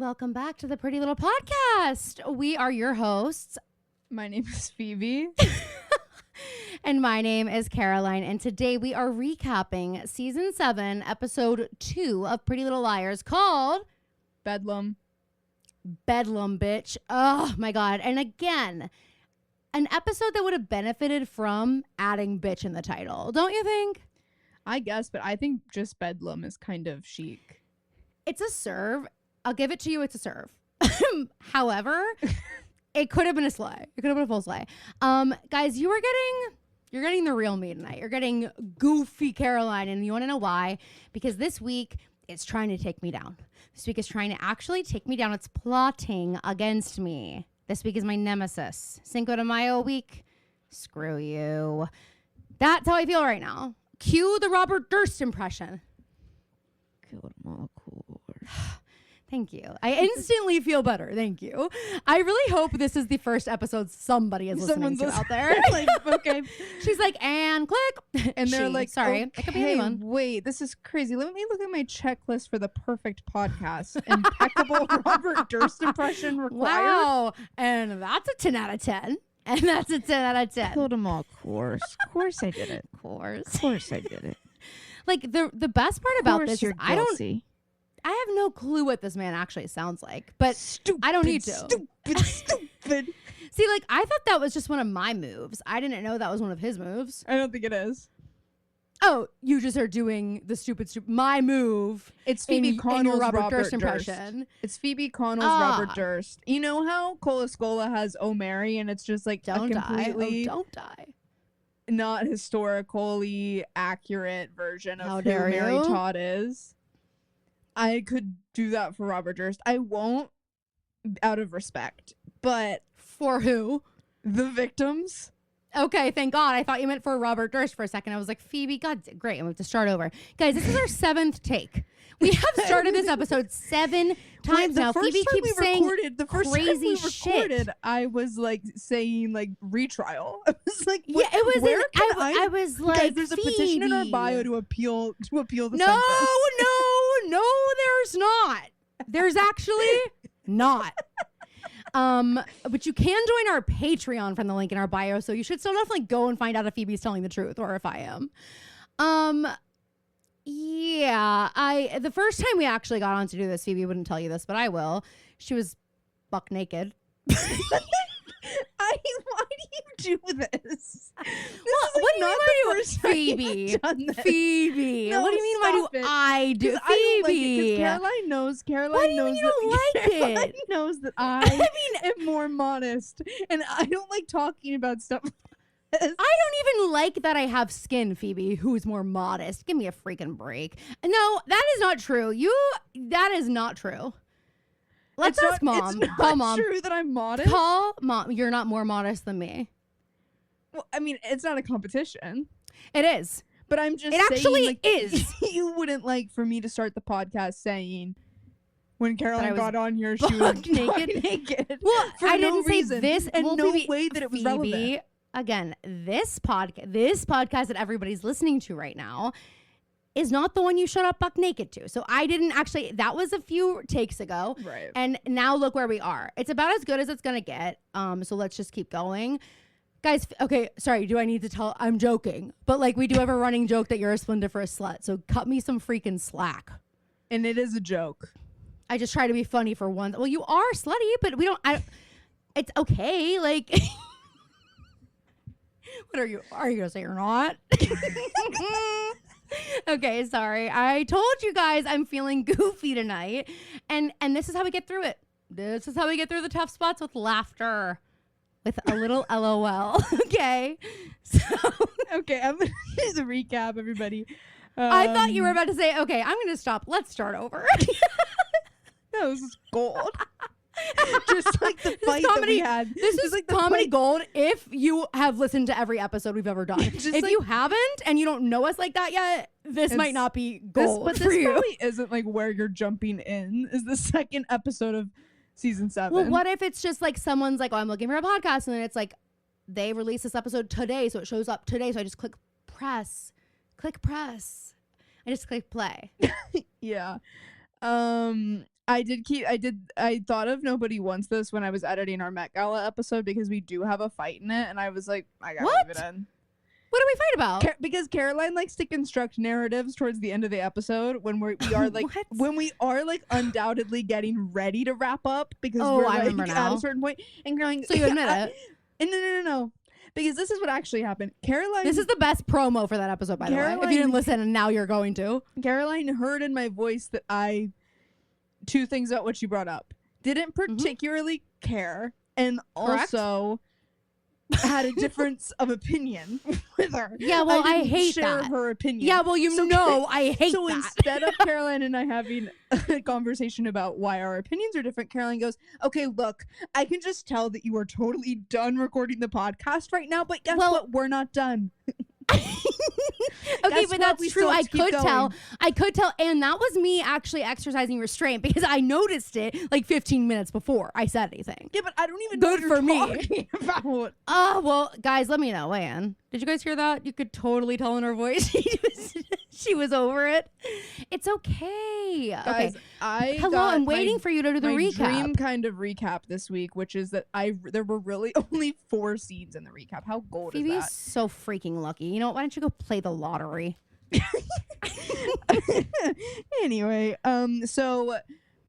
welcome back to the Pretty Little Podcast. We are your hosts. My name is Phoebe. And my name is Caroline. And today we are recapping Season 7, Episode 2 of Pretty Little Liars called Bedlam. Bedlam, bitch. Oh, my God. And again, an episode that would have benefited from adding bitch in the title. Don't you think? I guess, but I think just Bedlam is kind of chic. It's a serve. I'll give it to you. It's a serve. However, it could have been a sleigh. It could have been a full sleigh. Guys, you're getting the real me tonight. You're getting goofy Caroline, and you want to know why? Because this week it's trying to take me down. This week is trying to actually take me down. It's plotting against me. This week is my nemesis. Cinco de Mayo week. Screw you. That's how I feel right now. Cue the Robert Durst impression. Thank you. I instantly feel better. Thank you. I really hope this is the first episode somebody is listening to out there. Like, okay. She's like, and click. And they're like, sorry, okay, it could be anyone. Wait, this is crazy. Let me look at my checklist for the perfect podcast. Impeccable Robert Durst impression required. Wow. And that's a 10 out of 10. And that's a 10 out of 10. Told them all, of course. Of course I did it. Of course. Of course I did it. Like, the best part about this is I have no clue what this man actually sounds like, but I don't need to. Stupid. See, like, I thought that was just one of my moves. I didn't know that was one of his moves. I don't think it is. Oh, you just are doing the stupid my move. It's Phoebe Connell's Robert Durst impression. It's Phybe Connell's Robert Durst. You know how Cola Scola has Oh Mary, and it's just like don't a completely don't die. Not historically accurate version of How who dare Mary you? Todd is. I could do that for Robert Durst. I won't, out of respect, but For who? the victims. Okay, thank God. I thought you meant for Robert Durst for a second. I was like, Phoebe, God, great. I'm going to start over. Guys, this is our 7th take. We have started this episode 7 times now. Phoebe keeps saying the first crazy time we recorded, shit. I was like saying like retrial. I was like, Yeah, it was. where can I was like, guys, there's a petition in our Phoebe. bio to appeal the No, sentence. no, there's not. There's actually not. But you can join our Patreon from the link in our bio, so you should still definitely go and find out if Phoebe's telling the truth or if I am. Yeah, the first time we actually got on to do this, Phoebe wouldn't tell you this, but I will. She was buck naked. Why do you do this? What do you mean why do Phoebe? Phoebe. No, what do you mean why do I do Phoebe? Caroline knows. What do you mean you don't like Caroline it? knows that I am more modest, and I don't like talking about stuff. I don't even like that I have skin, Phoebe, who's more modest. Give me a freaking break. No, that is not true. That is not true. Let's ask Mom. It's Call not Mom. true that I'm modest. Call Mom. You're not more modest than me. Well, I mean, it's not a competition. It is. But I'm just It saying, actually like, is. You wouldn't like for me to start the podcast saying when Caroline was got on here, she was naked. Well, for I no didn't reason, say this. and well, no Phoebe, way that it was Phoebe, relevant. Again, this podcast that everybody's listening to right now is not the one you shut up buck naked to. So I didn't actually, that was a few takes ago. Right. And now look where we are. It's about as good as it's going to get. So let's just keep going. Guys, okay, sorry, do I need to tell? I'm joking. But like we do have a running joke that you're a splendiferous slut. So cut me some freaking slack. And it is a joke. I just try to be funny for once. Well, you are slutty, but it's okay. Like, what are you going to say you're not? Okay, sorry. I told you guys I'm feeling goofy tonight. And this is how we get through it. This is how we get through the tough spots with laughter. With a little LOL. Okay. So Okay, I'm going to do the recap, everybody. I thought you were about to say, okay, I'm going to stop. Let's start over. No, this is gold. Just like the fight that we had. This is like the comedy fight. gold if you have listened to every episode we've ever done. If like, you haven't and you don't know us like that yet, this might not be gold but for this you. probably isn't like where you're jumping in. Is the second episode of season 7. Well, what if it's just like someone's like, oh, I'm looking for a podcast, and then it's like they release this episode today, so it shows up today, so I just click press. I just click play. Yeah. I thought of Nobody Wants This when I was editing our Met Gala episode because we do have a fight in it, and I was like, I gotta leave it in. What do we fight about? Because Caroline likes to construct narratives towards the end of the episode when we are like when we are like undoubtedly getting ready to wrap up because we're I like remember at now. a certain point, and Caroline. So you admit it? And no. Because this is what actually happened. Caroline. This is the best promo for that episode, by the way. If you didn't listen and now you're going to. Caroline heard in my voice that two things about what you brought up. Didn't particularly care, and also had a difference of opinion with her. Yeah, well, I hate share that. her opinion. Yeah, well, I hate so that. instead of Caroline and I having a conversation about why our opinions are different, Caroline goes, okay, look, I can just tell that you are totally done recording the podcast right now, but guess what? We're not done. Okay, but that's true. I could tell, and that was me actually exercising restraint because I noticed it like 15 minutes before I said anything. Yeah, but I don't even know what you're talking about. Well, guys, let me know. Weigh in. Did you guys hear that? You could totally tell in her voice she was over it. It's okay. Guys, okay. I'm waiting for you to do the recap. Dream kind of recap this week, which is that there were really only 4 scenes in the recap. How gold Phoebe is that? is so freaking lucky. You know what? Why don't you go play the lottery? Anyway, so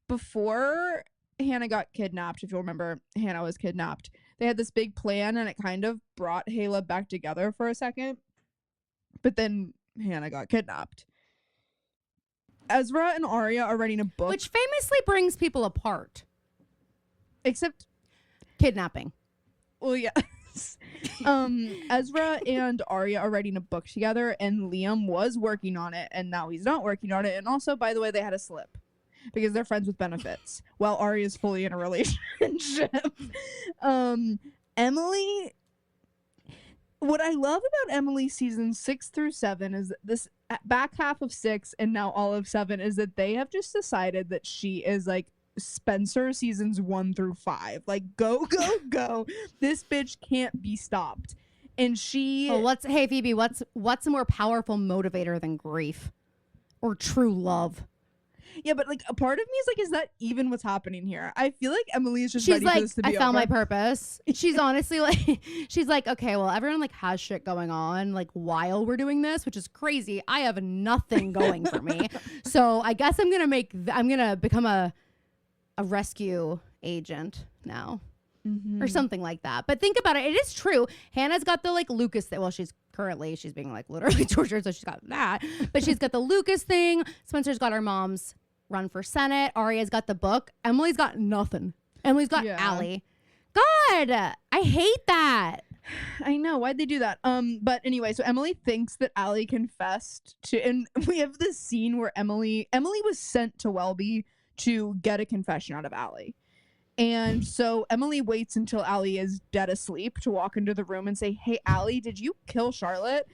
before Hanna got kidnapped, if you'll remember, Hanna was kidnapped. They had this big plan, and it kind of brought Hala back together for a second. But then Hanna got kidnapped. Ezra and Aria are writing a book. Which famously brings people apart. Except kidnapping. Well, yeah. Ezra and Aria are writing a book together, and Liam was working on it, and now he's not working on it. And also, by the way, they had a slip because they're friends with benefits while Aria's fully in a relationship. Emily, what I love about Emily seasons 6 through 7 is this back half of 6 and now all of 7 is that they have just decided that she is like Spencer seasons 1 through 5. Like, go. This bitch can't be stopped. And she hey Phoebe, what's a more powerful motivator than grief or true love? Yeah, but like a part of me is like, is that even what's happening here? I feel like Emily is just ready for this to be I found over. my purpose. She's honestly like, she's like, okay, well, everyone like has shit going on like while we're doing this, which is crazy. I have nothing going for me, so I guess I'm gonna become a rescue agent now. Or something like that. But think about it. It is true. Hannah's got the like Lucas thing. Well, she's being like literally tortured, so she's got that. But she's got the Lucas thing. Spencer's got her mom's run for Senate. Aria's got the book. Emily's got nothing. Emily's got Allie. God, I hate that. I know. Why'd they do that? But anyway, so Emily thinks that Allie confessed to, and we have this scene where Emily was sent to Welby to get a confession out of Allie. And so Emily waits until Allie is dead asleep to walk into the room and say, hey, Allie, did you kill Charlotte?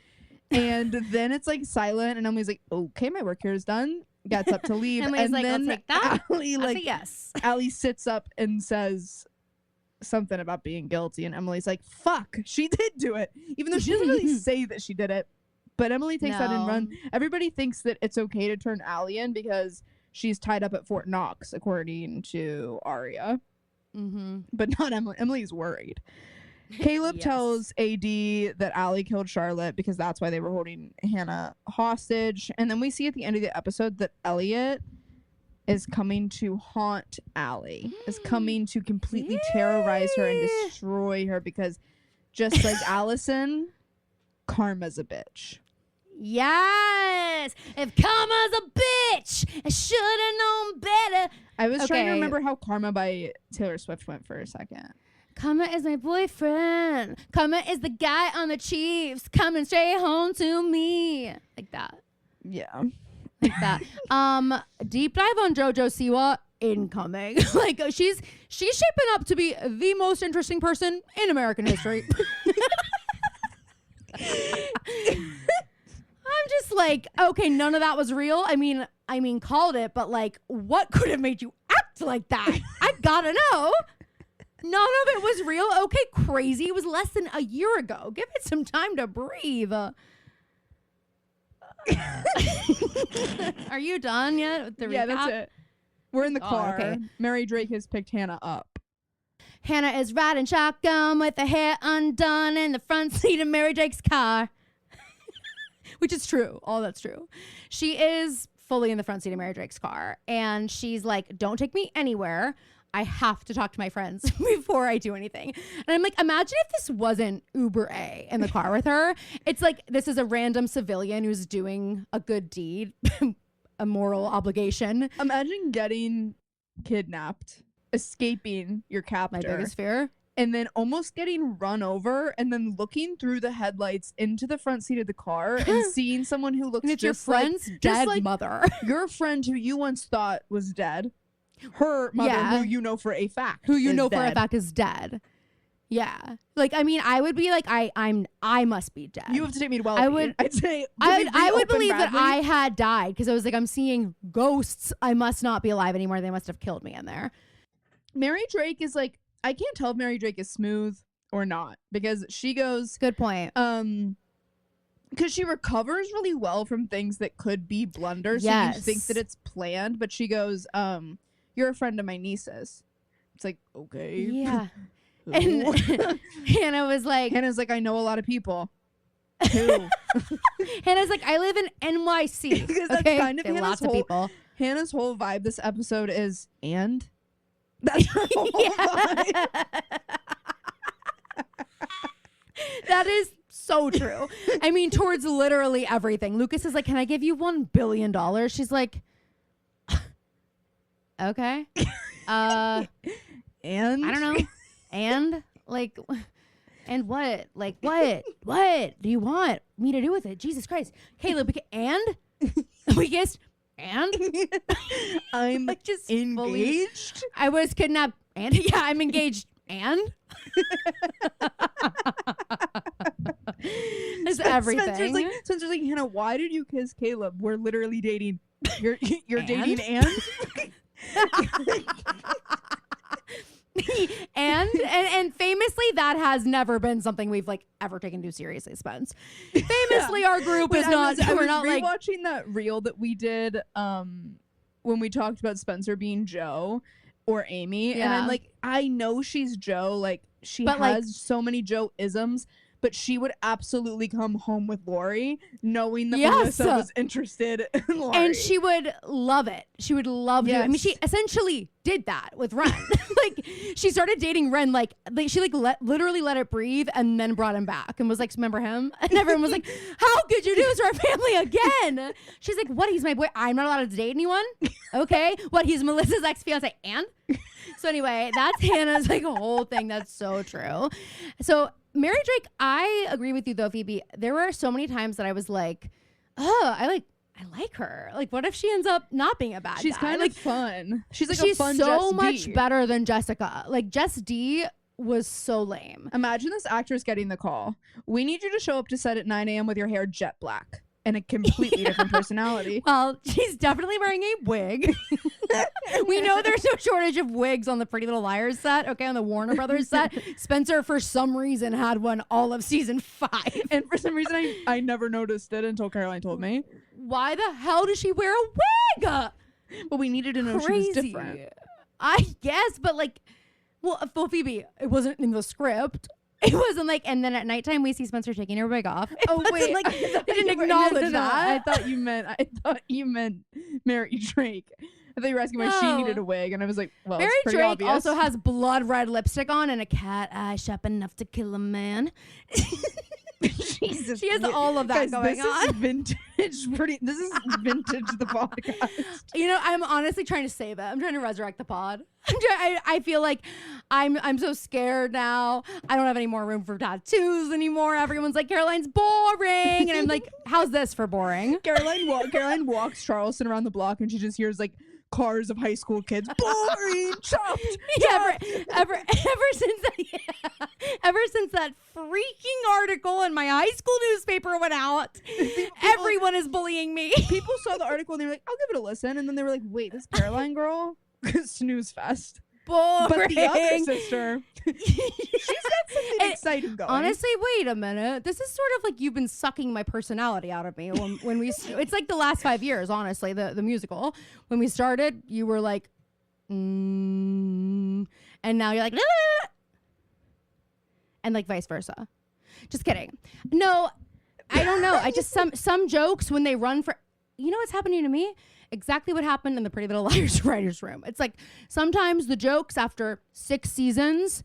And then it's like silent, and Emily's like, okay, my work here is done. Gets up to leave. Emily's and like, then I'll take that. Allie, That's a yes. Allie sits up and says something about being guilty, and Emily's like, fuck, she did do it. Even though she doesn't really say that she did it. But Emily takes that and runs. Everybody thinks that it's okay to turn Allie in because she's tied up at Fort Knox, according to Aria. But not Emily. Emily's worried. Caleb tells AD that Allie killed Charlotte because that's why they were holding Hanna hostage. And then we see at the end of the episode that Elliot is coming to haunt Allie, is coming to completely terrorize her and destroy her because just like Allison, karma's a bitch. Yes. If karma's a bitch, I should have known better. I was trying to remember how Karma by Taylor Swift went for a second. Karma is my boyfriend. Karma is the guy on the Chiefs coming straight home to me. Like that. Yeah. Like that. Deep dive on JoJo Siwa incoming. Like she's shaping up to be the most interesting person in American history. I'm just like, okay, none of that was real. I mean, called it, but like, what could have made you act like that? I gotta know. None of it was real. Okay, crazy. It was less than a year ago. Give it some time to breathe. Are you done yet with the recap? Yeah, that's it. We're in the Oh, car. okay. Mary Drake has picked Hanna up. Hanna is riding shotgun with her hair undone in the front seat of Mary Drake's car. Which is true. All that's true. She is fully in the front seat of Mary Drake's car. And she's like, don't take me anywhere. I have to talk to my friends before I do anything. And I'm like, imagine if this wasn't Uber A in the car with her. It's like, this is a random civilian who's doing a good deed, a moral obligation. Imagine getting kidnapped, escaping your captor. My biggest fear. And then almost getting run over and then looking through the headlights into the front seat of the car and seeing someone who looks It's your just like, friend's dead like mother. your friend who you once thought was dead. Her mother, who you know for a fact, for a dead. fact is dead. Yeah, like I mean, I would be like, I must be dead. You have to take me to well. I'd say I would believe that I had died because I was like, I'm seeing ghosts. I must not be alive anymore. They must have killed me in there. Mary Drake is like, I can't tell if Mary Drake is smooth or not because she goes. Good point. Because she recovers really well from things that could be blunders. Yes. So you think that it's planned, but she goes, you're a friend of my niece's. It's like, okay. Yeah. And Hanna was like, Hannah's like, I know a lot of people. Who? Hannah's like, I live in NYC. Because that's okay? kind of Okay, Hannah's lots of people. Hannah's whole vibe this episode is, and? That's her whole vibe. That is so true. I mean, towards literally everything. Lucas is like, can I give you $1 billion? She's like, okay. And? I don't know. And? Like, and what? Like, what? What do you want me to do with it? Jesus Christ. Caleb, and? We kissed? And? I'm like just engaged? I was kidnapped. And? Yeah, I'm engaged. And? It's everything. Spencer's like, Hannah, why did you kiss Caleb? We're literally dating. You're dating and? and famously that has never been something we've like ever taken too seriously, Spence. Famously our group is not we're not like watching that reel that we did when we talked about Spencer being Joe or Amy, and I'm like, I know she's Joe, like she has like, so many Joe isms, but she would absolutely come home with Lori knowing that Melissa was interested in Lori. And she would love it. She would love it. I mean, she essentially did that with Ren. Like, she started dating Ren, like she like literally let it breathe and then brought him back and was like, remember him? And everyone was like, how could you do this to our family again? She's like, what? He's my boy. I'm not allowed to date anyone? Okay. What? He's Melissa's ex-fiance and? So anyway, that's Hannah's like whole thing. That's so true. So Mary Drake, I agree with you though, Phoebe. There were so many times that I was like, oh, I like her. Like, what if she ends up not being a bad guy? She's kind like, of fun. She's like she's a fun so Jess much D. better than Jessica. Like, Jess D was so lame. Imagine this actress getting the call. We need you to show up to set at 9 a.m. with your hair jet black and a completely different personality. Well, she's definitely wearing a wig. We know there's no shortage of wigs on the Pretty Little Liars set, okay, on the Warner Brothers set. Spencer, for some reason, had one all of season 5. And for some reason, I never noticed it until Caroline told me. Why the hell does she wear a wig? Well, we needed to know she was different. I guess, but like, well, Phoebe, it wasn't in the script. It wasn't like, and then at nighttime we see Spencer taking her wig off. Wait, like they didn't acknowledge that. I thought you meant Mary Drake. I thought you were asking why she needed a wig, and I was like, well, Mary it's pretty Drake obvious. also has blood red lipstick on and a cat eye sharp enough to kill a man. Jesus, she has all of that going this on. Is vintage. This is vintage. The podcast. You know, I'm honestly trying to save it. I'm trying to resurrect the pod. I feel like I'm so scared now. I don't have any more room for tattoos anymore. Everyone's like, Caroline's boring, and I'm like, how's this for boring? Caroline walks Charleston around the block, and she just hears like cars of high school kids. Boring, chopped. Yeah, ever since that freaking article in my high school newspaper went out, everyone is bullying me. People saw the article and they were like, I'll give it a listen, and then they were like, wait, this Caroline girl? Snooze fest. Boring. But the other sister, she's got something exciting going. Honestly, wait a minute. This is sort of like you've been sucking my personality out of me when we. It's like the last 5 years, honestly. The musical. When we started, you were like and now you're like, and like vice versa. Just kidding. No, I don't know. I just some jokes when they run for, you know what's happening to me? Exactly what happened in the Pretty Little Liars writers' room. It's like sometimes the jokes after 6 seasons,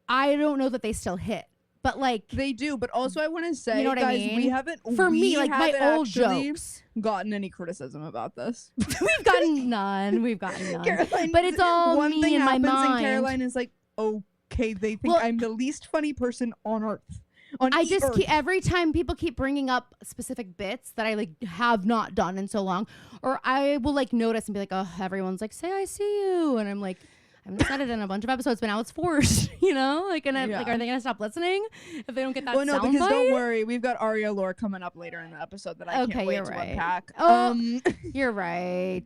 I don't know that they still hit. But like they do, but also I want to say, you know what guys, I mean? we haven't my old jokes gotten any criticism about this. We've gotten none. Caroline, but it's all one me thing in my happens mind. and Caroline is like, okay, they think I'm the least funny person on earth. Every time people keep bringing up specific bits that I like have not done in so long, or I will like notice and be like, oh, everyone's like, say I see you, and I'm like, I haven't said it in a bunch of episodes, but now it's forced, you know? Like, and I'm like, are they gonna stop listening if they don't get that? Well, no, sound because bite? don't worry, we've got Aria lore coming up later in the episode that I can't wait to unpack. Oh, you're right.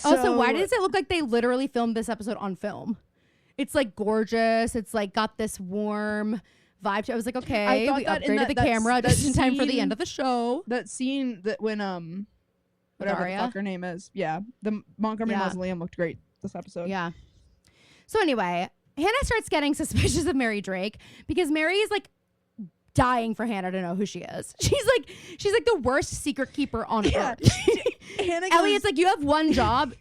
Also, why does it look like they literally filmed this episode on film? It's like gorgeous. It's like got this warm vibe. I was like, okay, we upgraded the camera just in time for the end of the show. That scene that when whatever the fuck her name is, the Montgomery Mausoleum looked great this episode. Yeah. So anyway, Hanna starts getting suspicious of Mary Drake because Mary is like dying for Hanna to know who she is. She's like the worst secret keeper on earth. Elliot's like, you have one job.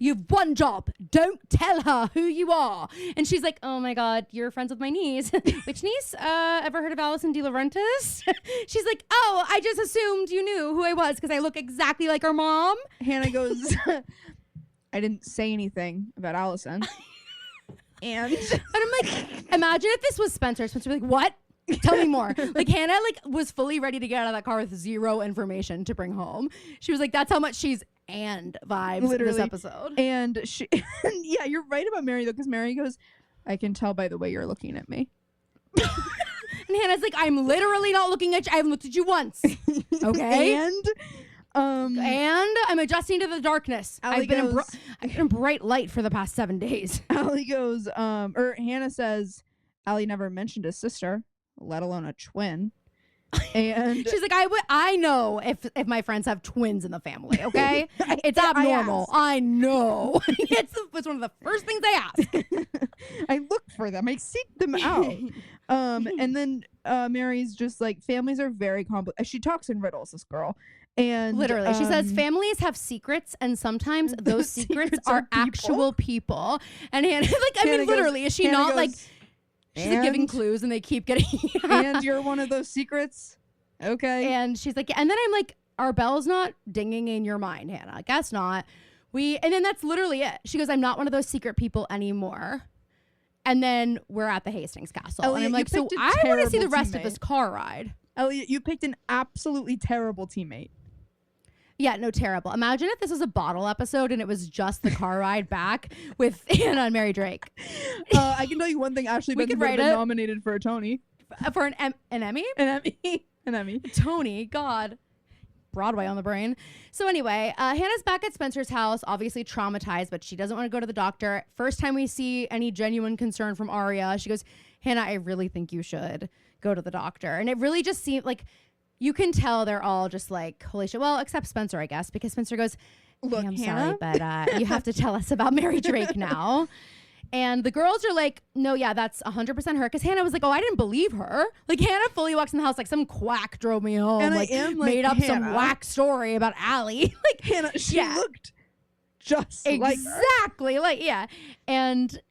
Don't tell her who you are. And she's like, oh my God, you're friends with my niece. Which niece? Ever heard of Alison De Laurentiis? She's like, oh, I just assumed you knew who I was because I look exactly like her mom. Hanna goes, I didn't say anything about Alison. And I'm like, imagine if this was Spencer. Spencer would be like, what? Tell me more. Like Hanna was fully ready to get out of that car with zero information to bring home. She was like, that's how much she's and vibes literally this episode. And she, yeah, you're right about Mary though, because Mary goes, I can tell by the way you're looking at me. And Hannah's like, I'm literally not looking at you. I haven't looked at you once. Okay. And I'm adjusting to the darkness. I've been in bright light for the past 7 days. Allie goes, or Hanna says, Allie never mentioned his sister, let alone a twin. And she's like, I know if my friends have twins in the family, okay? It's abnormal. I know. It's one of the first things I ask. I look for them. I seek them out. And then Mary's just like, families are very complicated. She talks in riddles, this girl. And literally, she says families have secrets, and sometimes those secrets are actual people. And Hannah's like, I mean, literally, is she Hanna not goes, like, she's like giving clues and they keep getting and you're one of those secrets? Okay. And she's like, and then I'm like, our bell's not dinging in your mind, Hanna. I guess not. And then that's literally it. She goes, I'm not one of those secret people anymore. And then we're at the Hastings Castle. Elliot, and I'm like, so I want to see the rest of this car ride. Elliot, you picked an absolutely terrible teammate. Yeah, no, terrible. Imagine if this was a bottle episode and it was just the car ride back with Hanna and Mary Drake. I can tell you one thing. Ashley Benson would have been nominated for a Tony. For an Emmy? An Emmy. Tony, God. Broadway on the brain. So anyway, Hannah's back at Spencer's house, obviously traumatized, but she doesn't want to go to the doctor. First time we see any genuine concern from Aria, she goes, Hanna, I really think you should go to the doctor. And it really just seemed like, you can tell they're all just like, holy shit. Well, except Spencer, I guess, because Spencer goes, look, I'm sorry, but you have to tell us about Mary Drake now. And the girls are like, no, yeah, that's 100% her. Because Hanna was like, oh, I didn't believe her. Like, Hanna fully walks in the house like some quack drove me home. And like, made up some whack story about Allie. Like, Hanna, she looked just exactly like, yeah. And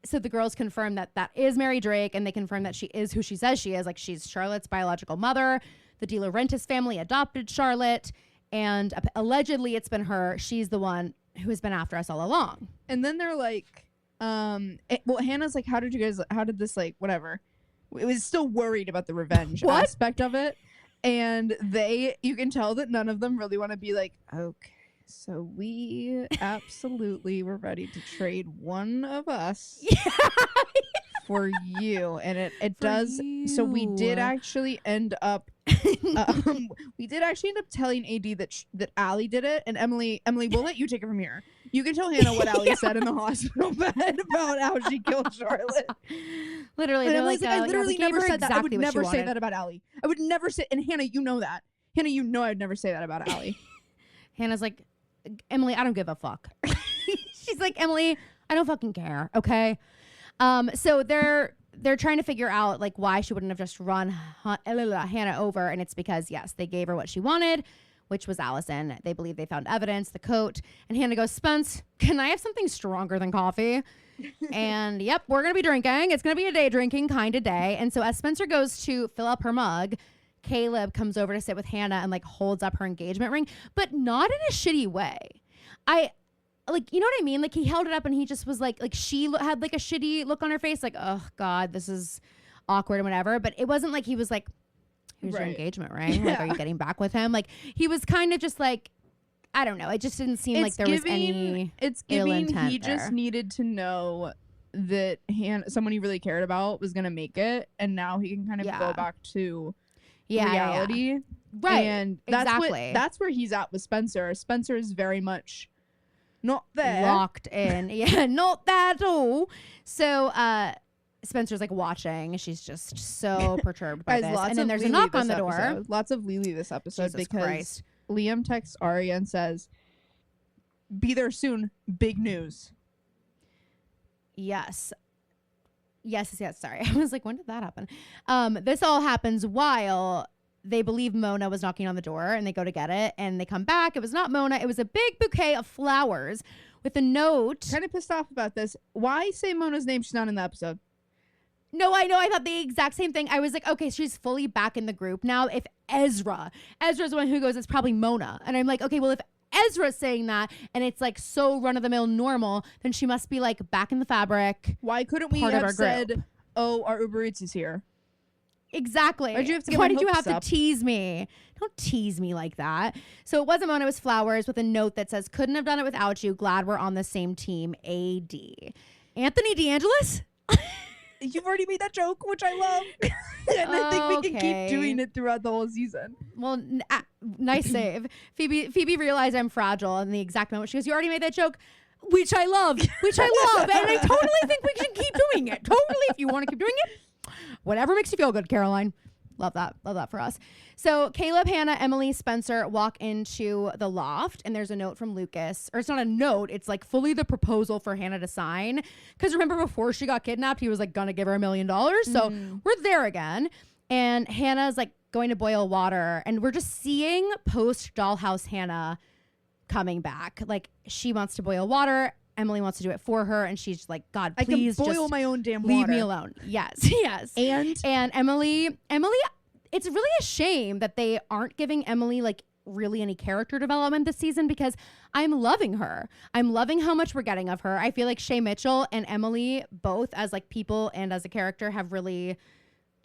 so the girls confirm that that is Mary Drake, and they confirm that she is who she says she is. Like, she's Charlotte's biological mother. The De Laurentiis family adopted Charlotte, and allegedly it's been her. She's the one who has been after us all along. And then they're like, well, Hannah's like, how did this, like, whatever. It was still worried about the revenge aspect of it. And you can tell that none of them really want to be like, okay, so we absolutely were ready to trade one of us for you. And it does. You. So we did actually end up telling AD that Allie did it. And Emily, we'll let you take it from here. You can tell Hanna what Allie said in the hospital bed about how she killed Charlotte. Literally, and Emily's like, I literally never said that. I would never say that about Allie. I would never say. And Hanna, you know that. Hanna, you know I'd never say that about Allie. Hanna's like, Emily, I don't give a fuck. She's like, Emily, I don't fucking care. Okay. So they're trying to figure out like why she wouldn't have just run Hanna over. And it's because, yes, they gave her what she wanted, which was Allison. They believe they found evidence, the coat. And Hanna goes, Spence, can I have something stronger than coffee? And yep, we're going to be drinking. It's going to be a day drinking kind of day. And so as Spencer goes to fill up her mug, Caleb comes over to sit with Hanna and like holds up her engagement ring, but not in a shitty way. Like, you know what I mean? Like he held it up and he just was like she had like a shitty look on her face. Like, oh God, this is awkward and whatever. But it wasn't like he was like, here's your engagement ring. Like, are you getting back with him? Like he was kind of just like, I don't know. It just didn't seem like there was any ill intent he there. just needed to know that someone he really cared about was going to make it. And now he can kind of go back to reality. Yeah. Right. And that's where he's at with Spencer. Spencer is very much not there. Locked in. Yeah, not there at all. So Spencer's like watching. She's just so perturbed by this. And then there's a knock on the door. Lots of Lily this episode. Jesus because Christ. Liam texts Aria and says, be there soon. Big news. Yes. Sorry. I was like, when did that happen? This all happens while they believe Mona was knocking on the door and they go to get it and they come back. It was not Mona. It was a big bouquet of flowers with a note. Kind of pissed off about this. Why say Mona's name? She's not in the episode. No, I know. I thought the exact same thing. I was like, okay, she's fully back in the group. Now, if Ezra's the one who goes, it's probably Mona. And I'm like, okay, well, if Ezra's saying that and it's like so run-of-the-mill normal, then she must be like back in the fabric. Why couldn't we have said, oh, our Uber Eats is here? Exactly. Why did you have to tease me? Don't tease me like that. So it wasn't Mona, it was flowers with a note that says, couldn't have done it without you. Glad we're on the same team. AD. Anthony DeAngelis? You've already made that joke, which I love. And I think we can keep doing it throughout the whole season. Well, nice save. Phoebe realized I'm fragile in the exact moment. She goes, you already made that joke? Which I love. And I totally think we should keep doing it. Totally. If you want to keep doing it. Whatever makes you feel good, Caroline. Love that for us. So Caleb, Hanna, Emily, Spencer walk into the loft and there's a note from Lucas. Or it's not a note. It's like fully the proposal for Hanna to sign. Because remember before she got kidnapped, he was like going to give her $1 million. So we're there again. And Hannah's like going to boil water. And we're just seeing post Dollhouse Hanna coming back. Like she wants to boil water. Emily wants to do it for her, and she's like, God, please I can boil my own damn water. Leave me alone. Yes. And Emily, it's really a shame that they aren't giving Emily like really any character development this season because I'm loving her. I'm loving how much we're getting of her. I feel like Shay Mitchell and Emily, both as like people and as a character, have really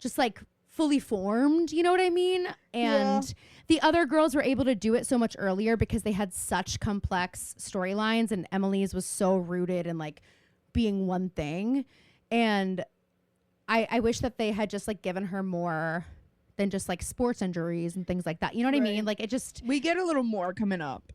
just like fully formed, you know what I mean? And the other girls were able to do it so much earlier because they had such complex storylines, and Emily's was so rooted in like being one thing. And I wish that they had just like given her more than just like sports injuries and things like that. You know what I mean? Like it just, we get a little more coming up.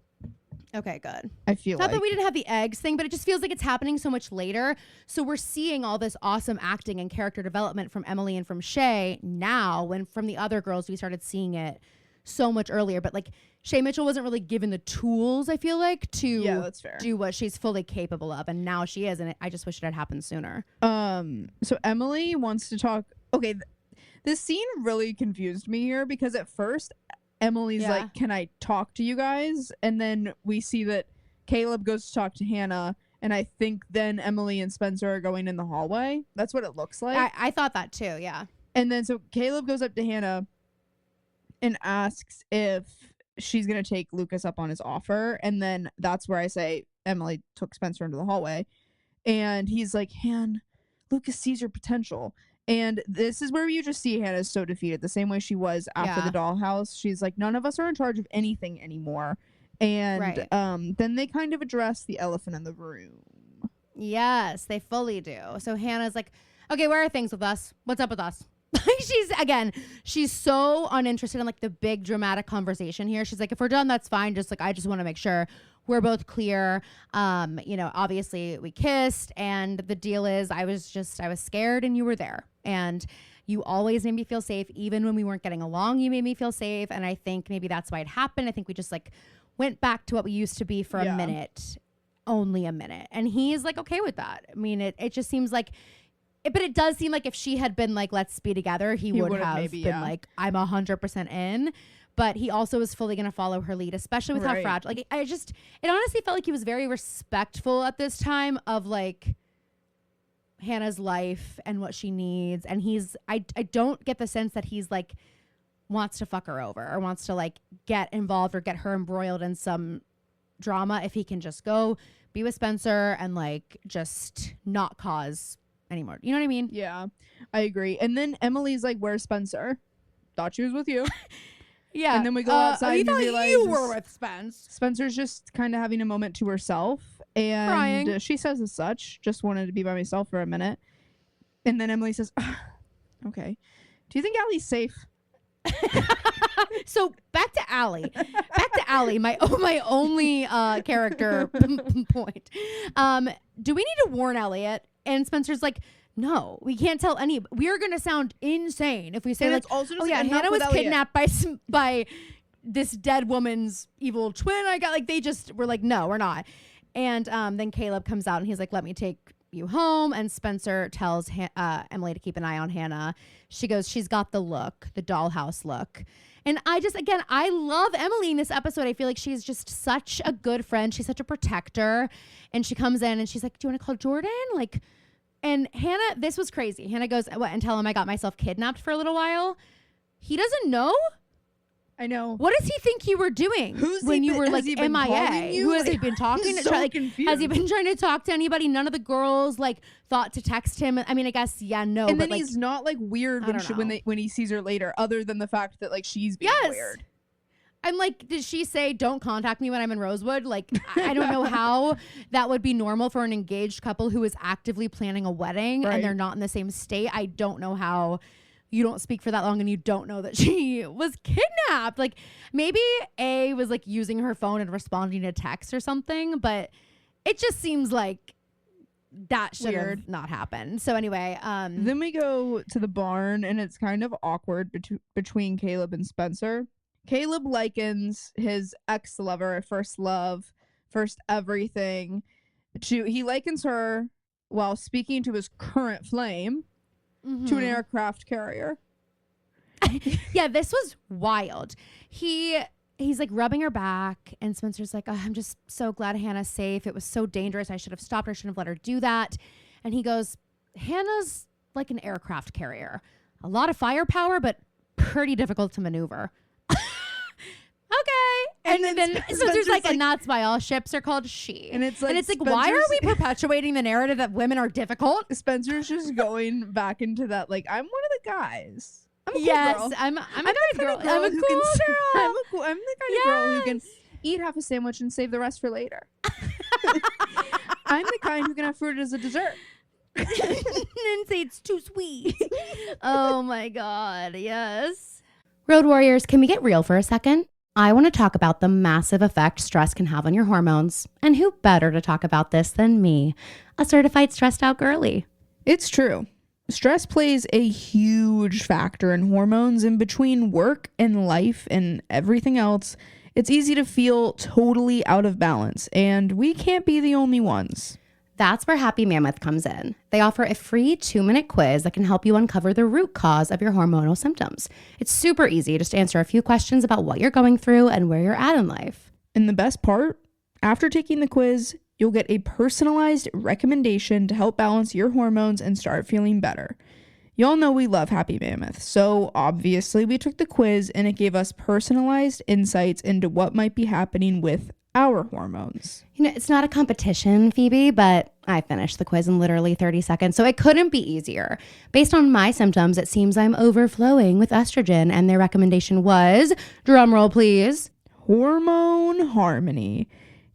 Okay, good. I feel not that we didn't have the eggs thing, but it just feels like it's happening so much later. So we're seeing all this awesome acting and character development from Emily and from Shay now, when from the other girls we started seeing it so much earlier. But like Shay Mitchell wasn't really given the tools, I feel like, to that's fair. Do what she's fully capable of, and now she is, and I just wish it had happened sooner. So Emily wants to talk. Okay, this scene really confused me here because at first Emily's like, can I talk to you guys? And then we see that Caleb goes to talk to Hanna, and I think then Emily and Spencer are going in the hallway. That's what it looks like. I thought that too, yeah. And then so Caleb goes up to Hanna and asks if she's going to take Lucas up on his offer. And then that's where I say Emily took Spencer into the hallway. And he's like, Lucas sees your potential. And this is where you just see Hannah is so defeated, the same way she was after the dollhouse. She's like, none of us are in charge of anything anymore. And then they kind of address the elephant in the room. Yes, they fully do. So Hannah's like, okay, where are things with us? What's up with us? She's so uninterested in like the big dramatic conversation here. She's like, if we're done, that's fine. Just like, I just want to make sure we're both clear. Obviously we kissed, and the deal is I was scared and you were there, and you always made me feel safe. Even when we weren't getting along, you made me feel safe. And I think maybe that's why it happened. I think we just like went back to what we used to be for a minute. only a minute. And he's like, okay with that. I mean, it just seems like, but it does seem like if she had been like, let's be together, he would have maybe, been like, I'm 100% in. But he also was fully going to follow her lead, especially with how fragile. Like, it honestly felt like he was very respectful at this time of like Hannah's life and what she needs. And I don't get the sense that he's like, wants to fuck her over or wants to like get involved or get her embroiled in some drama if he can just go be with Spencer and like just not cause anymore. You know what I mean? Yeah, I agree. And then Emily's like, where's Spencer? Thought she was with you. Yeah. And then we go outside and we realize you were with Spence. Spencer's just kind of having a moment to herself. And crying. She says as such, just wanted to be by myself for a minute. And then Emily says, okay. Do you think Allie's safe? So back to Allie. My only character point. Do we need to warn Elliot? And Spencer's like, no, we can't tell any. We are gonna sound insane if we say, and like, it's also oh yeah, Hannah was kidnapped by this dead woman's evil twin. I got like they just were like, no, we're not. And then Caleb comes out and he's like, let me take you home. And Spencer tells Emily to keep an eye on Hannah. She goes, she's got the look, the dollhouse look. And I love Emily in this episode. I feel like she's just such a good friend. She's such a protector. And she comes in and she's like, do you want to call Jordan? Like, and Hannah, this was crazy. Hannah goes, what, and tell him I got myself kidnapped for a little while. He doesn't know. I know. What does he think you were doing when you were like MIA? Who has he been talking to? So like, confused. has he been trying to talk to anybody? None of the girls like thought to text him. I mean, I guess no. And but then like, he's not like weird when he sees her later, other than the fact that like she's being weird. I'm like, did she say don't contact me when I'm in Rosewood? Like, I don't know how that would be normal for an engaged couple who is actively planning a wedding and they're not in the same state. I don't know how. You don't speak for that long and you don't know that she was kidnapped. Like maybe A was like using her phone and responding to texts or something, but it just seems like that should have not happened. So anyway, then we go to the barn and it's kind of awkward between Caleb and Spencer. Caleb likens his ex-lover, first love, first everything he likens her while speaking to his current flame. Mm-hmm. To an aircraft carrier. Yeah, this was wild. He's like rubbing her back and Spencer's like, oh, I'm just so glad Hannah's safe. It was so dangerous. I should have stopped her. I shouldn't have let her do that. And he goes, Hannah's like an aircraft carrier. A lot of firepower, but pretty difficult to maneuver. Okay. And then Spencer's like, and that's why all ships are called she. And it's like, why are we perpetuating the narrative that women are difficult? Spencer's just going back into that, like, I'm one of the guys. I'm a cool girl. I'm a good girl. I'm a cool girl. I'm the kind of girl who can eat half a sandwich and save the rest for later. I'm the kind who can have fruit as a dessert. And say it's too sweet. Oh my God. Yes. Road Warriors, can we get real for a second? I want to talk about the massive effect stress can have on your hormones. And who better to talk about this than me, a certified stressed out girly? It's true. Stress plays a huge factor in hormones, and between work and life and everything else, it's easy to feel totally out of balance, and we can't be the only ones. That's where Happy Mammoth comes in. They offer a free 2-minute quiz that can help you uncover the root cause of your hormonal symptoms. It's super easy. Just answer a few questions about what you're going through and where you're at in life. And the best part, after taking the quiz, you'll get a personalized recommendation to help balance your hormones and start feeling better. Y'all know we love Happy Mammoth, so obviously we took the quiz and it gave us personalized insights into what might be happening with our hormones. You know, it's not a competition, Phoebe, but I finished the quiz in literally 30 seconds, so it couldn't be easier. Based on my symptoms, it seems I'm overflowing with estrogen, and their recommendation was, drumroll please, hormone harmony.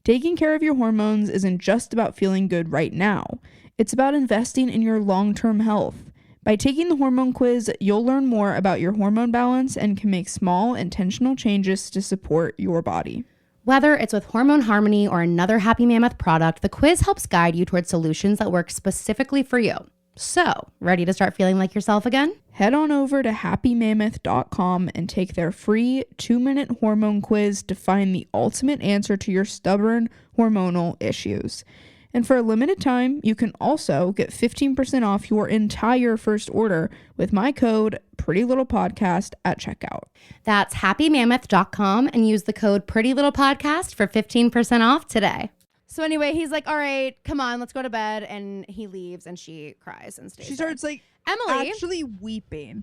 Taking care of your hormones isn't just about feeling good right now. It's about investing in your long-term health. By taking the hormone quiz, you'll learn more about your hormone balance and can make small, intentional changes to support your body. Whether it's with Hormone Harmony or another Happy Mammoth product, the quiz helps guide you towards solutions that work specifically for you. So, ready to start feeling like yourself again? Head on over to happymammoth.com and take their free 2-minute hormone quiz to find the ultimate answer to your stubborn hormonal issues. And for a limited time, you can also get 15% off your entire first order with my code PrettyLittlePodcast at checkout. That's happymammoth.com and use the code PrettyLittlePodcast for 15% off today. So anyway, he's like, all right, come on, let's go to bed. And he leaves and she cries and stays. She starts like Emily actually weeping.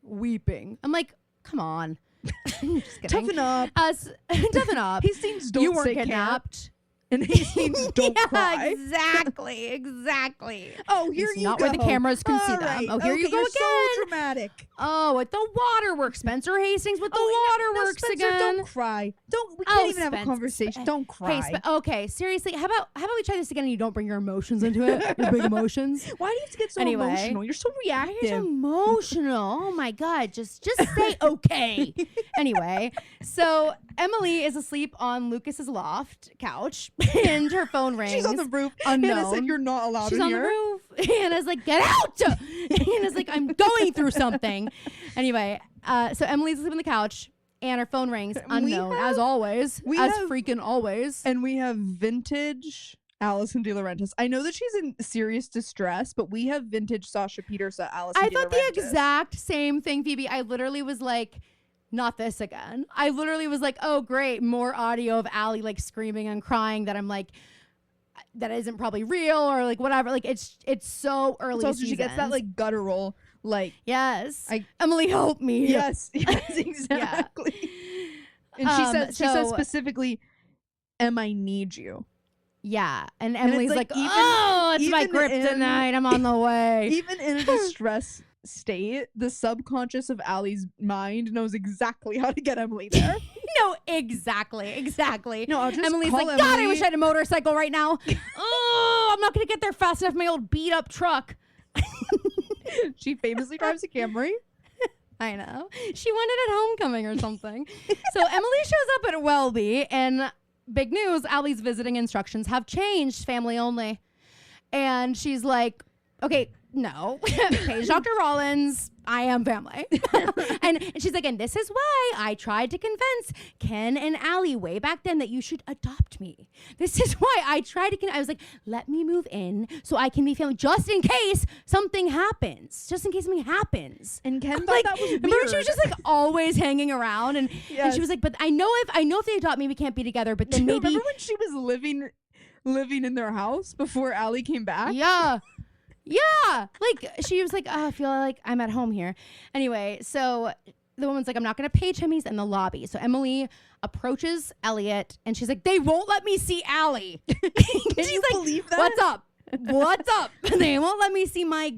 I'm like, come on. Just kidding. Toughen up. Toughen up. He seems don't you weren't say kidnapped. And he seems don't cry. Exactly. Oh, here it's you not go. where the cameras can see Right. them. Oh, here okay, you go you're again. So dramatic. Oh, at the waterworks. Spencer Hastings with the waterworks Spencer, again. Don't cry. We can't even have a conversation. Don't cry. Hey, okay, seriously, how about we try this again and you don't bring your emotions into it? Your big emotions. Why do you have to get so emotional? You're so reactive. You're so emotional. Oh my God. Just say okay. Anyway, so Emily is asleep on Lucas's loft couch and her phone rings. She's on the roof. Unknown. Hannah said you're not allowed She's in on here. the roof. Hannah's like, get out. Hannah's like, I'm going through something. Anyway, so Emily's asleep on the couch and her phone rings. Unknown, as always. Freaking always. And we have vintage Alison De Laurentiis. I know that she's in serious distress, but we have vintage Sasha Peterson, Alison De Laurentiis. I thought the exact same thing, Phoebe. I literally was like, not this again. I literally was like, oh, great. More audio of Allie like screaming and crying that I'm like, that isn't probably real or like whatever. Like it's so early. So she gets that like guttural, like, yes, Emily, help me. Yes, exactly. Yeah. And she says specifically, I need you. Yeah. And Emily's it's like, it's my kryptonite. I'm on the way. Even in a distress state, the subconscious of Allie's mind knows exactly how to get Emily there. No, exactly. No, I'll just Emily's call like, Emily. God, I wish I had a motorcycle right now. Oh, I'm not going to get there fast enough in my old beat up truck. She famously drives a Camry. I know. She won it at homecoming or something. So Emily shows up at Welby, and big news, Allie's visiting instructions have changed, family only. And she's like, okay, no. Page Dr. Rollins, I am family. and she's like, and this is why I tried to convince Ken and Allie way back then that you should adopt me. This is why I tried to I was like, let me move in so I can be family just in case something happens. And Ken thought like, that was weird. Remember she was just like always hanging around and she was like, but I know if they adopt me, we can't be together. But then maybe. Remember when she was living in their house before Allie came back? Yeah. Like she was like, oh, I feel like I'm at home here. Anyway, so the woman's like, I'm not going to page him. He's in the lobby. So Emily approaches Elliot and she's like, they won't let me see Allie. Can you believe that? What's up? They won't let me see my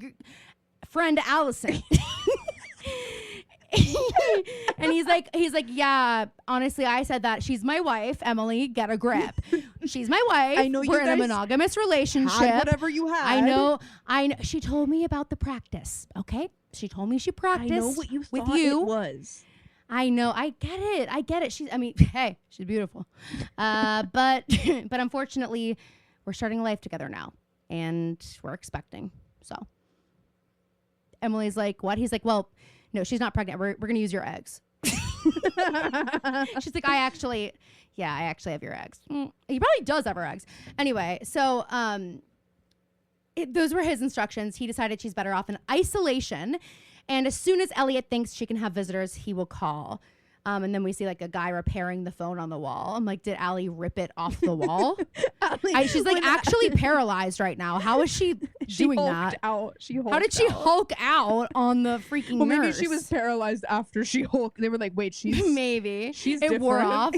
friend Allison. And he's like, yeah, honestly, I said that. She's my wife. Emily, get a grip. She's my wife. I know we're in a monogamous relationship. Had whatever you had. I know. She told me about the practice. Okay. She told me she practiced. I know what you with thought you. It was. I know. I get it. Hey, she's beautiful. But unfortunately, we're starting a life together now, and we're expecting. So Emily's like, what? He's like, well, no, she's not pregnant. We're going to use your eggs. She's like, I actually have your eggs. He probably does have her eggs. Anyway, so those were his instructions. He decided she's better off in isolation. And as soon as Elliot thinks she can have visitors, he will call. And then we see like a guy repairing the phone on the wall. I'm like, did Allie rip it off the wall? She's like actually paralyzed right now. How is she doing that? How did she hulk out on the freaking nurse? Maybe she was paralyzed after she hulked. They were like, wait, she's it wore off.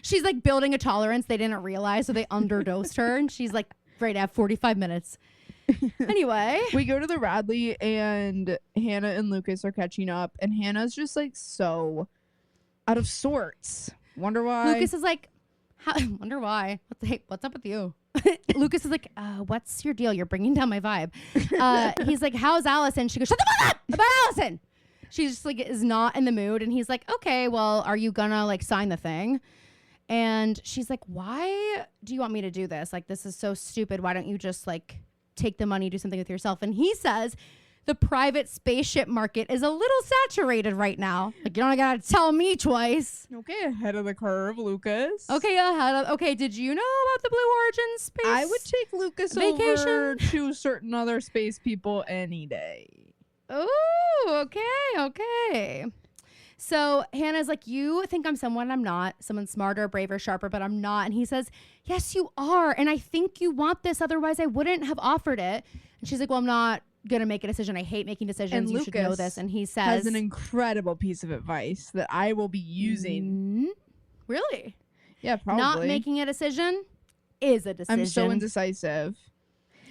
She's like building a tolerance they didn't realize, so they underdosed her, and she's like ready to have 45 minutes. Anyway, we go to the Radley, and Hanna and Lucas are catching up, and Hannah's just like so out of sorts. Wonder why. Lucas is like, wonder why. What's up with you? Lucas is like, what's your deal? You're bringing down my vibe. He's like, how's Allison? She goes, shut the fuck up about Allison. She just like is not in the mood. And he's like, okay, well, are you gonna like sign the thing? And she's like, why do you want me to do this? Like, this is so stupid. Why don't you just like take the money, do something with yourself? And he says, the private spaceship market is a little saturated right now. Like, you don't gotta tell me twice. Okay, ahead of the curve, Lucas. Okay, did you know about the Blue Origin space? I would take Lucas vacation over to certain other space people any day. Oh, okay. So Hannah's like, you think I'm someone I'm not, someone smarter, braver, sharper, but I'm not. And he says, yes, you are. And I think you want this. Otherwise, I wouldn't have offered it. And she's like, well, I'm not going to make a decision. I hate making decisions. And you Lucas should know this. And he says, has an incredible piece of advice that I will be using. Really? Yeah, probably. Not making a decision is a decision. I'm so indecisive.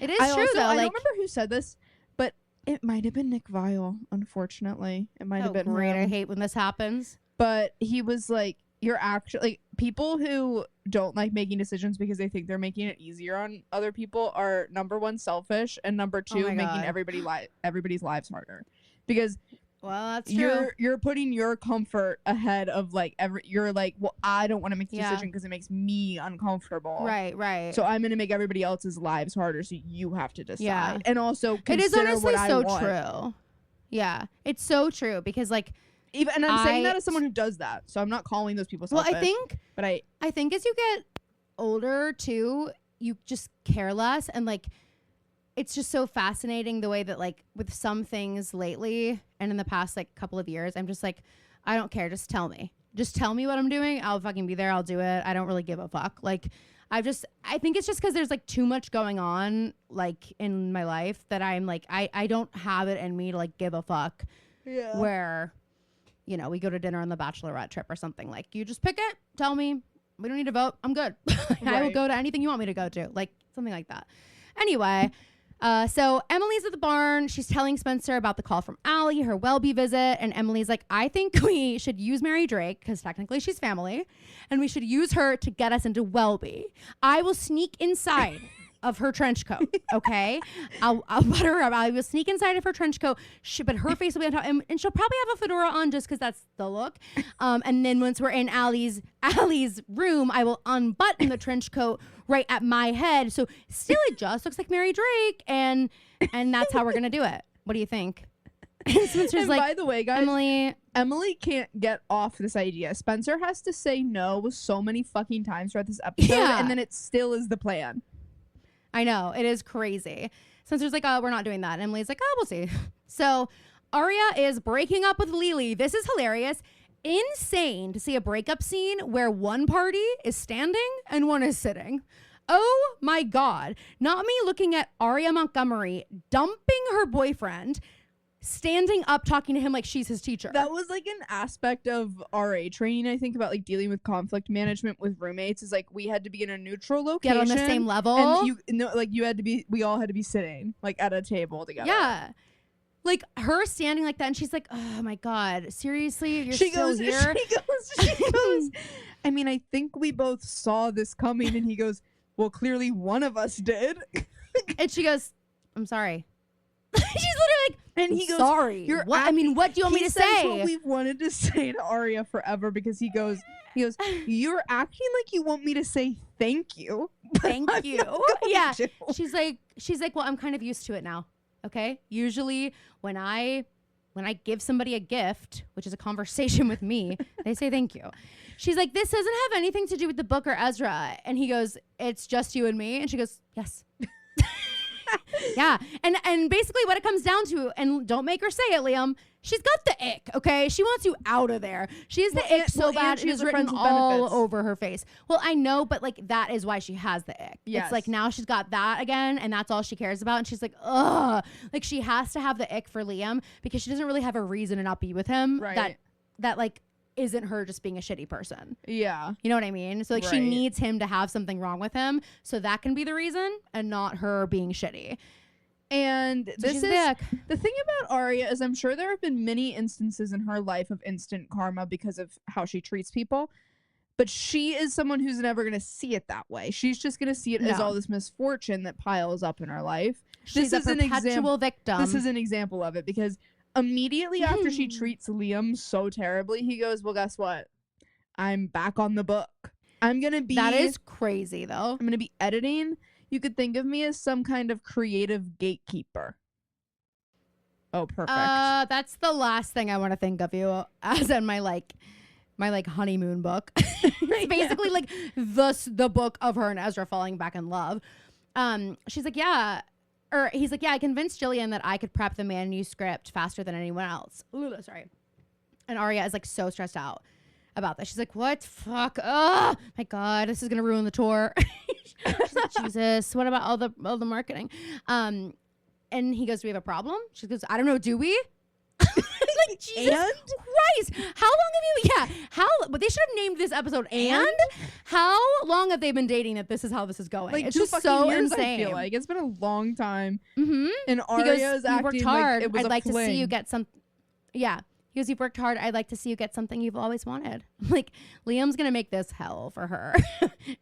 It is true, though. I don't remember who said this, but it might have been Nick Vile, unfortunately. It might have been great. him. I hate when this happens. But he was like, you're actually, like, people who don't like making decisions because they think they're making it easier on other people are, number one, selfish, and number two, making everybody's lives harder. Because well, that's true. You're putting your comfort ahead of like you're like, well, I don't want to make the decision because it makes me uncomfortable. Right. So I'm gonna make everybody else's lives harder, so you have to decide. Yeah. And also it is honestly so want. true. Yeah, it's so true because like and I'm saying that as someone who does that, so I'm not calling those people selfish. Well, I think as you get older too, you just care less, and like it's just so fascinating the way that like with some things lately and in the past like couple of years, I'm just like, I don't care. Just tell me what I'm doing. I'll fucking be there. I'll do it. I don't really give a fuck. Like I think it's just because there's like too much going on like in my life that I'm like, I don't have it in me to like give a fuck. Yeah. Where, you know, we go to dinner on the bachelorette trip or something, like you just pick it, tell me, we don't need to vote. I'm good. I will go to anything you want me to go to, like something like that. Anyway, so Emily's at the barn. She's telling Spencer about the call from Allie, her Welby visit. And Emily's like, I think we should use Mary Drake because technically she's family. And we should use her to get us into Welby. I will sneak inside of her trench coat. Okay. I'll put her up. I will sneak inside of her trench coat. But her face will be on top. And she'll probably have a fedora on just because that's the look. And then once we're in Allie's room, I will unbutton the trench coat right at my head. So still it just looks like Mary Drake. And that's how we're going to do it. What do you think? And Spencer's like, by the way, guys, Emily can't get off this idea. Spencer has to say no so many fucking times throughout this episode. Yeah. And then it still is the plan. I know. It is crazy. Spencer's like, oh, we're not doing that. And Emily's like, oh, we'll see. So Aria is breaking up with Lily. This is hilarious. Insane to see a breakup scene where one party is standing and one is sitting. Oh my God. Not me looking at Aria Montgomery dumping her boyfriend, standing up talking to him like she's his teacher. That was like an aspect of RA training, I think, about like dealing with conflict management with roommates. Is like we had to be in a neutral location, get on the same level, and we all had to be sitting like at a table together. Yeah, like her standing like that, and she's like, "Oh my God, seriously, you're still here?" She goes. I mean, I think we both saw this coming, and he goes, "Well, clearly one of us did." And she goes, "I'm sorry." She's literally like, and he goes, sorry. What do you want me to say? What we've wanted to say to Aria forever, because he goes, you're acting like you want me to say thank you. Thank you. Yeah. She's like, well, I'm kind of used to it now. Okay. Usually when I give somebody a gift, which is a conversation with me, they say thank you. She's like, this doesn't have anything to do with the book or Ezra. And he goes, it's just you and me. And she goes, yes. Yeah. And basically what it comes down to, and don't make her say it, Liam, she's got the ick, okay? She wants you out of there. She has the ick so bad it is written all over her face. Well, I know, but like that is why she has the ick. Yes. It's like now she's got that again, and that's all she cares about. And she's like, ugh. Like she has to have the ick for Liam because she doesn't really have a reason to not be with him. Right. That like isn't her just being a shitty person. Yeah. You know what I mean? So like she needs him to have something wrong with him. So that can be the reason and not her being shitty. And so this is the thing about Aria is I'm sure there have been many instances in her life of instant karma because of how she treats people. But she is someone who's never going to see it that way. She's just going to see it as all this misfortune that piles up in her life. She's a perpetual victim. This is an example of it because immediately after she treats Liam so terribly, he goes, well, guess what? I'm back on the book. I'm going to be... That is crazy, though. I'm going to be editing. You could think of me as some kind of creative gatekeeper. Oh, perfect. That's the last thing I want to think of you as in my honeymoon book. It's basically like the book of her and Ezra falling back in love. She's like, yeah. Or he's like, yeah, I convinced Jillian that I could prep the manuscript faster than anyone else. Ooh, sorry. And Aria is like so stressed out about this. She's like, what? Fuck. Oh my God, this is gonna ruin the tour. She's like, Jesus, what about all the marketing? And he goes, do we have a problem? She goes, I don't know, do we? Like, Jesus Christ. How long have you, but they should have named this episode and? How long have they been dating that this is how this is going? Like, it's 2 just so years, insane. I feel like. It's been a long time. Mm-hmm. And Aria is acting worked hard. like it was I'd a like fling. to see you get some. Yeah. He goes, you've worked hard. I'd like to see you get something you've always wanted. Like, Liam's going to make this hell for her.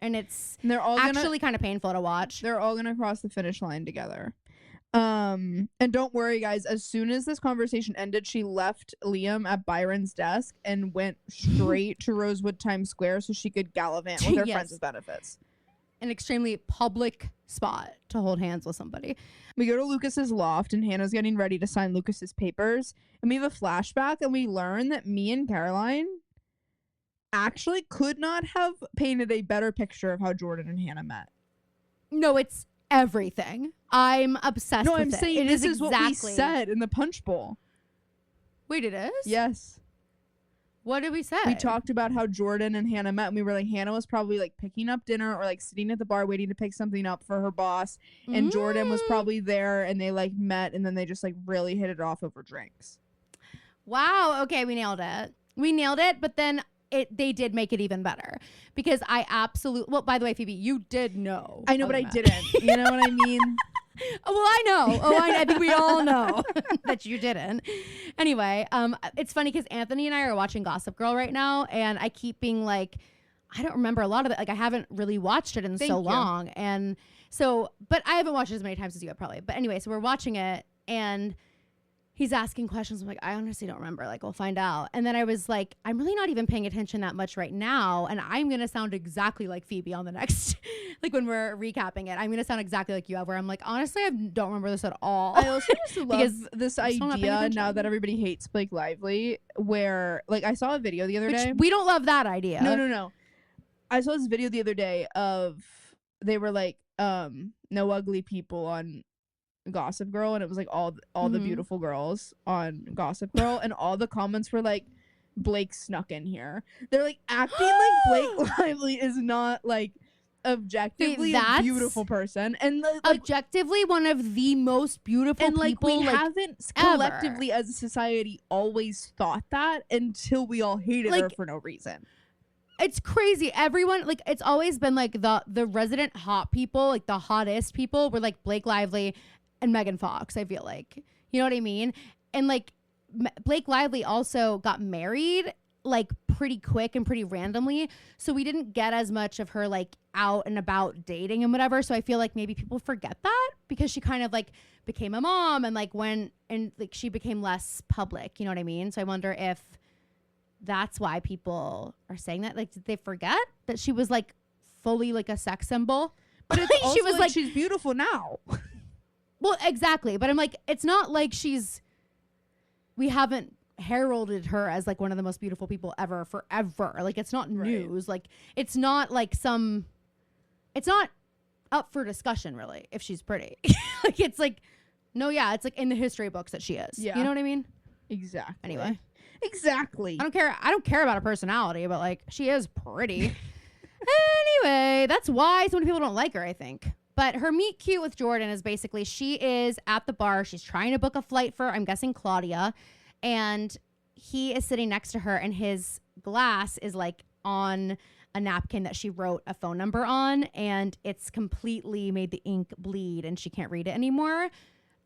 And it's they're all actually kind of painful to watch. They're all going to cross the finish line together. And don't worry, guys. As soon as this conversation ended, she left Liam at Byron's desk and went straight to Rosewood Times Square so she could gallivant with her friends with benefits. An extremely public spot to hold hands with somebody. We go to Lucas's loft and Hannah's getting ready to sign Lucas's papers. And we have a flashback and we learn that me and Caroline actually could not have painted a better picture of how Jordan and Hannah met. No, it's everything. I'm obsessed with it. No, I'm saying this is what we said in the punch bowl. Wait, it is? Yes. What did we say? We talked about how Jordan and Hannah met, and we were like, Hannah was probably like picking up dinner or like sitting at the bar waiting to pick something up for her boss, and Jordan was probably there, and they like met, and then they just like really hit it off over drinks. Wow. Okay, we nailed it. But then they did make it even better because I absolutely. Well, by the way, Phoebe, you did know. I know, but I didn't. You know what I mean? Well, I know. I think we all know that you didn't. Anyway, it's funny because Anthony and I are watching Gossip Girl right now, and I keep being like, I don't remember a lot of it. Like, I haven't really watched it in so long, and so, but I haven't watched it as many times as you have probably. But anyway, so we're watching it, and he's asking questions. I'm like, I honestly don't remember. Like, we'll find out. And then I was like, I'm really not even paying attention that much right now. And I'm going to sound exactly like Phoebe on the next, like when we're recapping it, I'm going to sound exactly like you have, where I'm like, honestly, I don't remember this at all. I also just love this idea now that everybody hates Blake Lively, where like I saw a video the other day. We don't love that idea. No. I saw this video the other day of, they were like, no ugly people on Gossip Girl, and it was like all the beautiful girls on Gossip Girl, and all the comments were like, Blake snuck in here. They're like acting like Blake Lively is not like objectively a beautiful person, and like, objectively one of the most beautiful and like people, we like, haven't collectively as a society always thought that until we all hated her for no reason. It's crazy. Everyone, like, it's always been like the resident hot people, like the hottest people were like Blake Lively and Megan Fox, I feel like. You know what I mean? And like Blake Lively also got married like pretty quick and pretty randomly. So we didn't get as much of her like out and about dating and whatever. So I feel like maybe people forget that because she kind of like became a mom and like went and like she became less public. You know what I mean? So I wonder if that's why people are saying that. Like, did they forget that she was like fully like a sex symbol? But it's also she was like she's beautiful now. Well, exactly. But I'm like, it's not like we haven't heralded her as like one of the most beautiful people ever forever. Like, it's not news. Like, it's not like it's not up for discussion really if she's pretty. Like, it's like, no, yeah, it's like in the history books that she is. Yeah. You know what I mean? Exactly. Anyway. Exactly. I don't care about her personality, but like, she is pretty. Anyway, that's why so many people don't like her, I think. But her meet cute with Jordan is basically she is at the bar. She's trying to book a flight for, I'm guessing, Claudia. And he is sitting next to her, and his glass is like on a napkin that she wrote a phone number on. And it's completely made the ink bleed, and she can't read it anymore.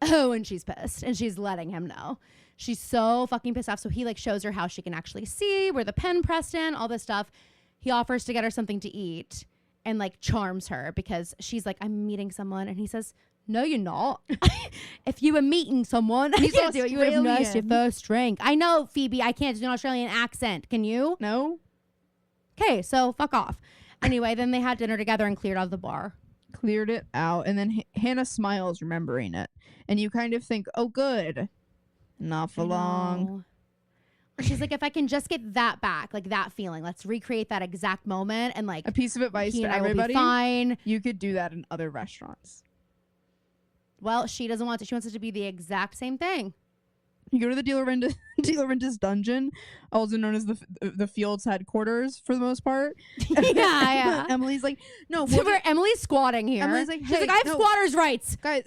Oh, and she's pissed, and she's letting him know. She's so fucking pissed off. So he like shows her how she can actually see where the pen pressed in, all this stuff. He offers to get her something to eat. And like charms her because she's like, I'm meeting someone. And he says, no, you're not. If you were meeting someone, I can't do it. You would have nursed your first drink. I know, Phoebe, I can't do an Australian accent. Can you? No. Okay, so fuck off. Anyway, then they had dinner together and cleared out the bar. Cleared it out. And then Hannah smiles, remembering it. And you kind of think, oh, good. Not for long. She's like, if I can just get that back, like that feeling, let's recreate that exact moment. And like a piece of advice he to and I will be everybody. fine. You could do that in other restaurants. Well, she doesn't want to. She wants it to be the exact same thing. You go to the De Laurentiis dungeon, also known as the Field's headquarters for the most part. Yeah. Emily's like, no. So Emily's squatting here. Emily's like, hey, she's like, I have squatters' rights. Guys,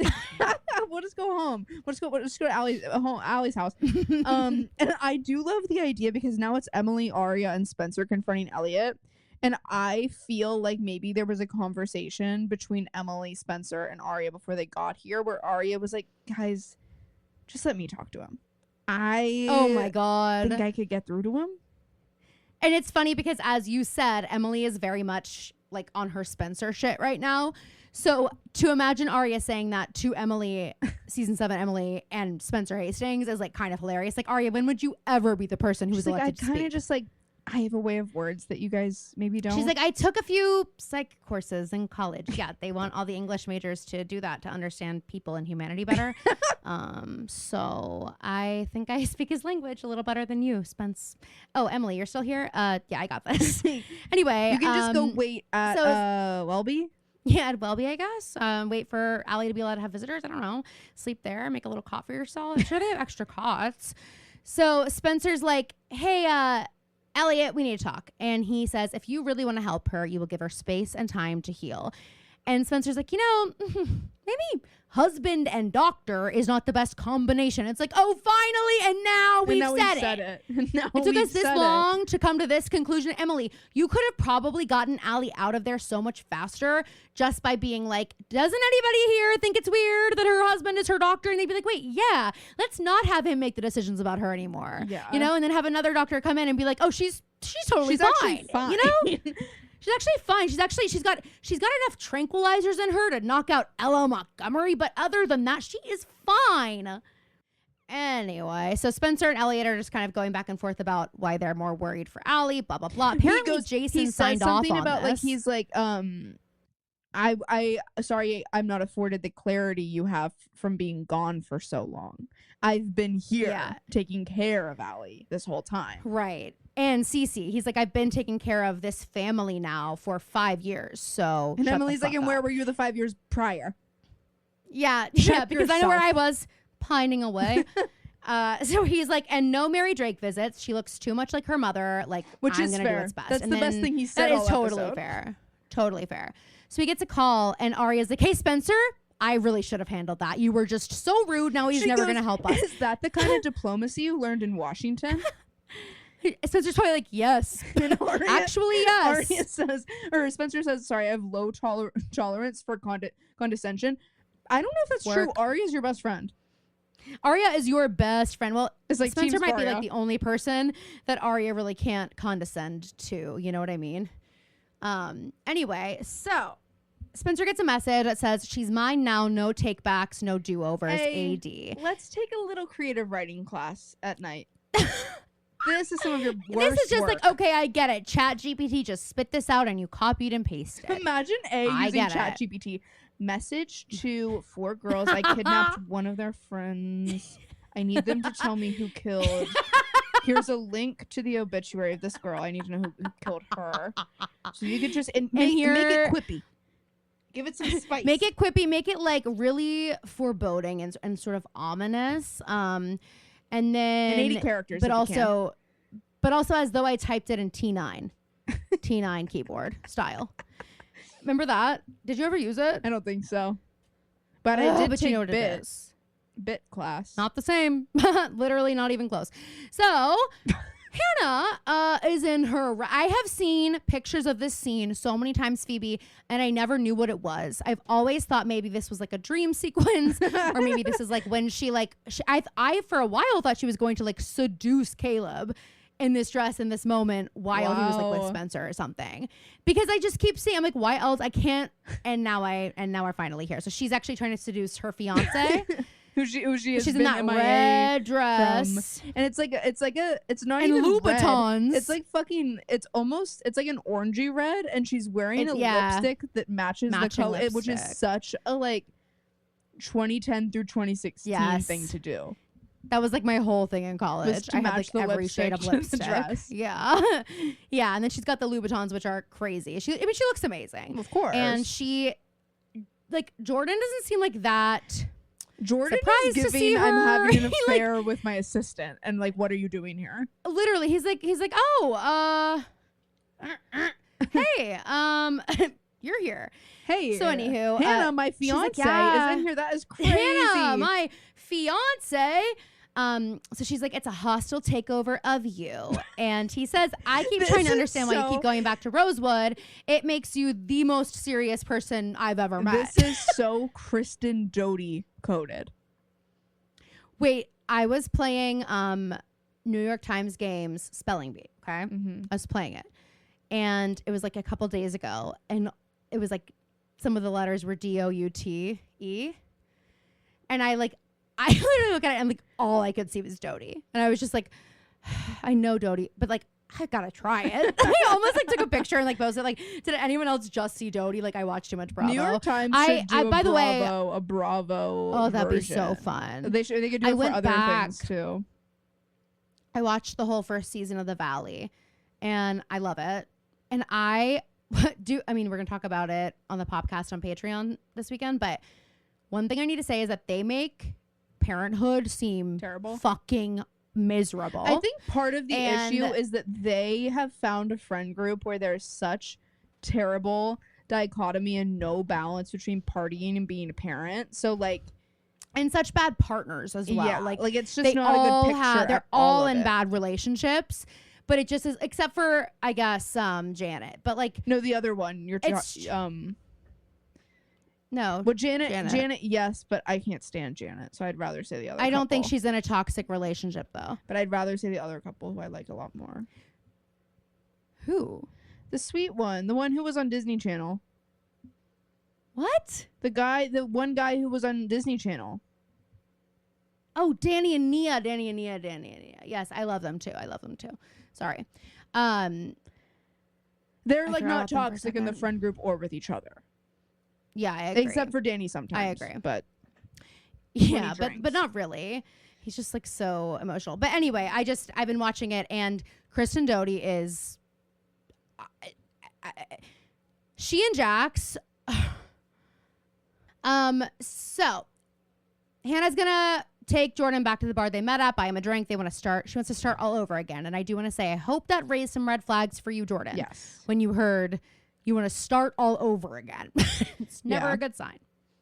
we'll just go home. We'll just go to Allie's house. And I do love the idea because now it's Emily, Aria, and Spencer confronting Elliot. And I feel like maybe there was a conversation between Emily, Spencer, and Aria before they got here where Aria was like, guys, just let me talk to him. Oh my God. think I could get through to him. And it's funny because, as you said, Emily is very much like on her Spencer shit right now. So to imagine Aria saying that to Emily, season 7 Emily and Spencer Hastings is like kind of hilarious. Like, Aria, when would you ever be the person who was like, elected to speak? I kind of just like, I have a way of words that you guys maybe don't. She's like, I took a few psych courses in college. Yeah, they want all the English majors to do that to understand people and humanity better. So I think I speak his language a little better than you, Spence. Oh, Emily, you're still here? Yeah, I got this. Anyway. You can just go wait at Welby. Yeah, at Welby, I guess. Wait for Allie to be allowed to have visitors. I don't know. Sleep there. Make a little cot for yourself. I'm sure they have extra cots. So Spencer's like, hey, Elliot, we need to talk. And he says, if you really want to help her, you will give her space and time to heal. And Spencer's like, maybe husband and doctor is not the best combination. It's like, oh, finally, and now we've said it. It took us this long to come to this conclusion. Emily, you could have probably gotten Allie out of there so much faster just by being like, doesn't anybody here think it's weird that her husband is her doctor? And they'd be like, wait, yeah, let's not have him make the decisions about her anymore. Yeah. And then have another doctor come in and be like, oh, she's totally fine. Fine. She's actually fine. She's got enough tranquilizers in her to knock out Ella Montgomery, but other than that, she is fine. Anyway, so Spencer and Elliot are just kind of going back and forth about why they're more worried for Allie, blah blah blah. Apparently, Jason signed off on about this. Like he's like, I sorry, I'm not afforded the clarity you have from being gone for so long. I've been here taking care of Allie this whole time. Right. And Cece, he's like, I've been taking care of this family now for 5 years. So and Emily's like, and where were you the 5 years prior? Yeah, because I know where I was pining away. So he's like, and no Mary Drake visits. She looks too much like her mother. Like, which I'm is gonna fair. do what's best. That's and the best thing he said. That is totally fair. Totally fair. So he gets a call, and Aria's like, hey, Spencer, I really should have handled that. You were just so rude. Now he's never going to help us. Is that the kind of diplomacy you learned in Washington? Spencer's probably like, yes. Actually, yes. Aria says, or Spencer says, sorry, I have low tolerance for condescension. I don't know if that's true. Aria's your best friend. Aria is your best friend. Well, it's like Spencer might be like the only person that Aria really can't condescend to. You know what I mean? Anyway, so Spencer gets a message that says, she's mine now, no take-backs, no do-overs, AD. Let's take a little creative writing class at night. This is some of your worst This is just work. like, okay, I get it. ChatGPT just spit this out and you copied and pasted it. Imagine using ChatGPT. Message to 4 girls. I kidnapped one of their friends. I need them to tell me who killed. Here's a link to the obituary of this girl. I need to know who killed her. So you could just make it quippy. Give it some spice. Make it quippy. Make it like really foreboding and sort of ominous. And then and 80 characters, but also as though I typed it in T9 keyboard style. Remember that? Did you ever use it? I don't think so. But I did take what it is. Bit class. Not the same. Literally not even close. So Hanna is in her... I have seen pictures of this scene so many times, Phoebe, and I never knew what it was. I've always thought maybe this was like a dream sequence, or maybe this is like when I for a while thought she was going to like seduce Caleb in this dress in this moment while he was like with Spencer or something, because I just keep seeing, I'm like, why else? I can't. And now we're finally here. So she's actually trying to seduce her fiance. who she has she's been in that MIA red dress, and it's not and even Louboutins. Red. It's like it's like an orangey red, and she's wearing a lipstick that matches the color, which is such a like 2010 through 2016 thing to do. That was like my whole thing in college. Was to I had match like the every shade of lipstick to the lipstick. dress. Yeah. Yeah. And then she's got the Louboutins, which are crazy. She looks amazing. Of course. And she, like, Jordan doesn't seem like that. Jordan surprised is to see giving, I'm her. having an He, affair with my assistant. And like, what are you doing here? Literally, he's like, oh, hey, you're here. Hey. So anywho, Hanna, my she's like, fiance, yeah. is in here. That is crazy. Hanna, my fiance. So she's like, it's a hostile takeover of you. And he says, I keep trying to understand why you keep going back to Rosewood. It makes you the most serious person I've ever met. This is so Kristen Doty coded. Wait, I was playing New York Times Games Spelling Bee, okay? Mm-hmm. I was playing it. And it was like a couple days ago. And it was like some of the letters were D-O-U-T-E. And I literally look at it and like all I could see was Doty. And I was just like, I know Doty, but like I gotta try it. I almost like took a picture and like posted like, did anyone else just see Doty? Like I watched too much Bravo. New York Times should do by the way, a Bravo. oh, that'd version. be so fun. They could do it for other things too. I watched the whole first season of The Valley, and I love it. And we're gonna talk about it on the podcast on Patreon this weekend. But one thing I need to say is that they make parenthood seem terrible, fucking miserable. I think part of the issue is that they have found a friend group where there's such terrible dichotomy and no balance between partying and being a parent. So like, and such bad partners as well. Yeah, like it's just not a good picture. They're all in bad relationships. But it just is, except for I guess Janet. But like no, the other one no. Well, Janet, yes, but I can't stand Janet, so I'd rather say the other. I don't think she's in a toxic relationship though. But I'd rather say the other couple who I like a lot more. Who? The sweet one, the one who was on Disney Channel. What? The one guy who was on Disney Channel. Oh, Danny and Nia. Yes, I love them too. Sorry. They're like not toxic in the friend group or with each other. Yeah, I agree. Except for Danny sometimes. I agree. But yeah, but not really. He's just like so emotional. But anyway, I've been watching it, and Kristen Doty is she and Jax. So Hannah's gonna take Jordan back to the bar they met at, buy him a drink. She wants to start all over again. And I do want to say, I hope that raised some red flags for you, Jordan. Yes. When you heard you want to start all over again. It's never a good sign.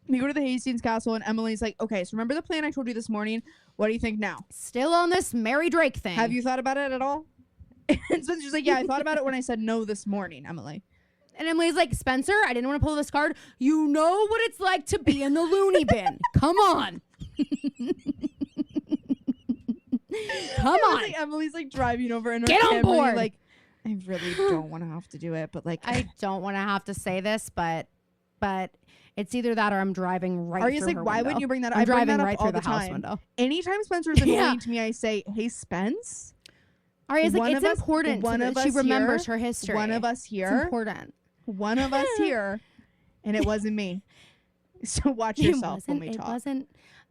We go to the Hastings Castle, and Emily's like, okay, so remember the plan I told you this morning? What do you think now? Still on this Mary Drake thing. Have you thought about it at all? And Spencer's like, yeah, I thought about it when I said no this morning, Emily. And Emily's like, Spencer, I didn't want to pull this card. You know what it's like to be in the loony bin. Come on. Come on. Like, Emily's like driving over in her Get on board. Like, I really don't want to have to do it, but like I don't want to have to say this, but it's either that or I'm driving right Aria's through like, her why window. wouldn't you bring that up? I'm I bring driving that up right all through the house time. window. Anytime Spencer's annoying to me, I say, hey, Spence. Aria's like, it's us, important one so of that she us remembers here, her history. One of us here. It's important. One of us here, and it wasn't me. So watch yourself when we talk.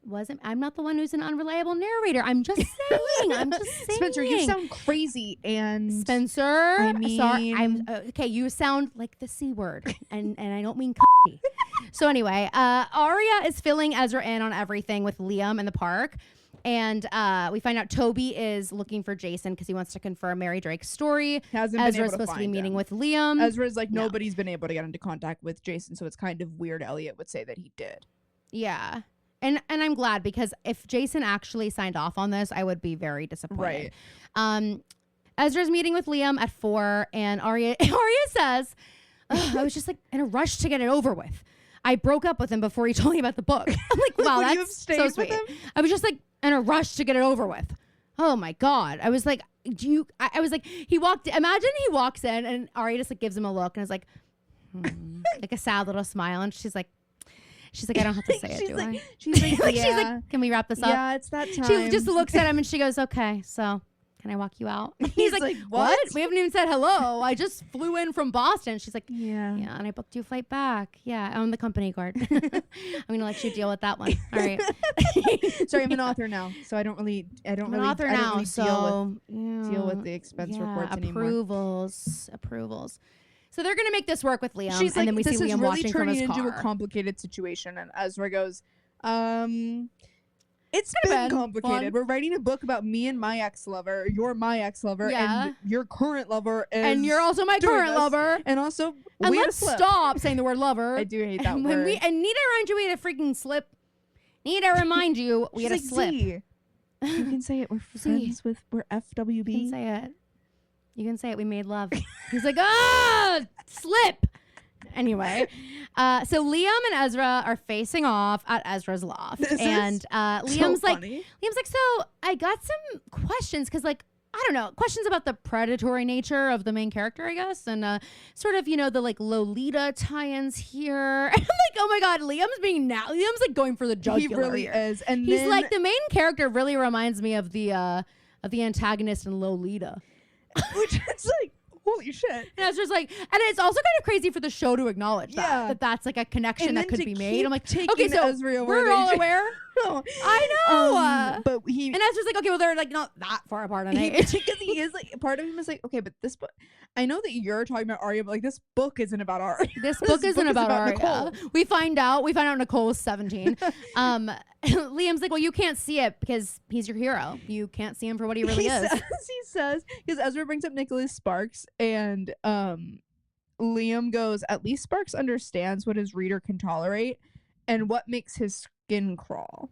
Wasn't I'm not the one who's an unreliable narrator. I'm just saying. Spencer, you sound crazy, and Spencer. I mean, sorry, I'm okay. You sound like the C word, and I don't mean. So anyway, Aria is filling Ezra in on everything with Liam in the park, and we find out Toby is looking for Jason because he wants to confirm Mary Drake's story. Ezra's supposed to be meeting with Liam. Ezra's like, nobody's been able to get into contact with Jason, so it's kind of weird. Elliot would say that he did. Yeah. And I'm glad, because if Jason actually signed off on this, I would be very disappointed. Right. Ezra's meeting with Liam at 4, and Aria says, I was just like in a rush to get it over with. I broke up with him before he told me about the book. I'm like, wow, that's so sweet. I was just like in a rush to get it over with. Oh my God. I was like, I was like, imagine he walks in and Aria just like gives him a look and is like, like a sad little smile. And she's like, I don't have to say it, do I? She's like, like, yeah. She's like, can we wrap this up? Yeah, it's that time. She just looks at him and she goes, okay, so can I walk you out? He's like, what? We haven't even said hello. I just flew in from Boston. She's like, yeah, and I booked you a flight back. Yeah, I own the company card. I'm going to let you deal with that one. All right. Sorry, I'm an author now, so I don't really deal with the expense reports anymore. Approvals. So they're gonna make this work with Liam, She's and like, then we see this is Liam really watching from turning his into car. a complicated situation, and Ezra goes, it's been been complicated. fun. We're writing a book about me and my ex-lover. You're my ex-lover, and your current lover is, and you're also my current lover. And also, and we had a let's slip. stop saying the word lover. I do hate that and word. Need to remind you we had a freaking slip. Need to remind you we had a slip. Z. You can say it. We're friends with. We're FWB. You can say it. You can say it. We made love. He's like, slip. Anyway, so Liam and Ezra are facing off at Ezra's loft, and Liam's like, so I got some questions because, like, I don't know, questions about the predatory nature of the main character, I guess, and sort of, the like Lolita tie-ins here. I'm like, oh my god, Liam's like going for the jugular. He really here. is, and he's like, the main character really reminds me of the antagonist in Lolita, which is like, holy shit. And Ezra's like, and it's also kind of crazy for the show to acknowledge that that's like a connection that could be made. I'm like, okay, so we're all aware. I know. But and Ezra's like, okay, well, they're like not that far apart on age. Because he is like, part of him is like, okay, but this book, I know that you're talking about Aria, but like this book isn't about Aria. This book isn't about Aria. Nicole. We find out Nicole is 17. Liam's like, well, you can't see it because he's your hero. You can't see him for what he really is. He says, because Ezra brings up Nicholas Sparks, and Liam goes, at least Sparks understands what his reader can tolerate and what makes his skin crawl.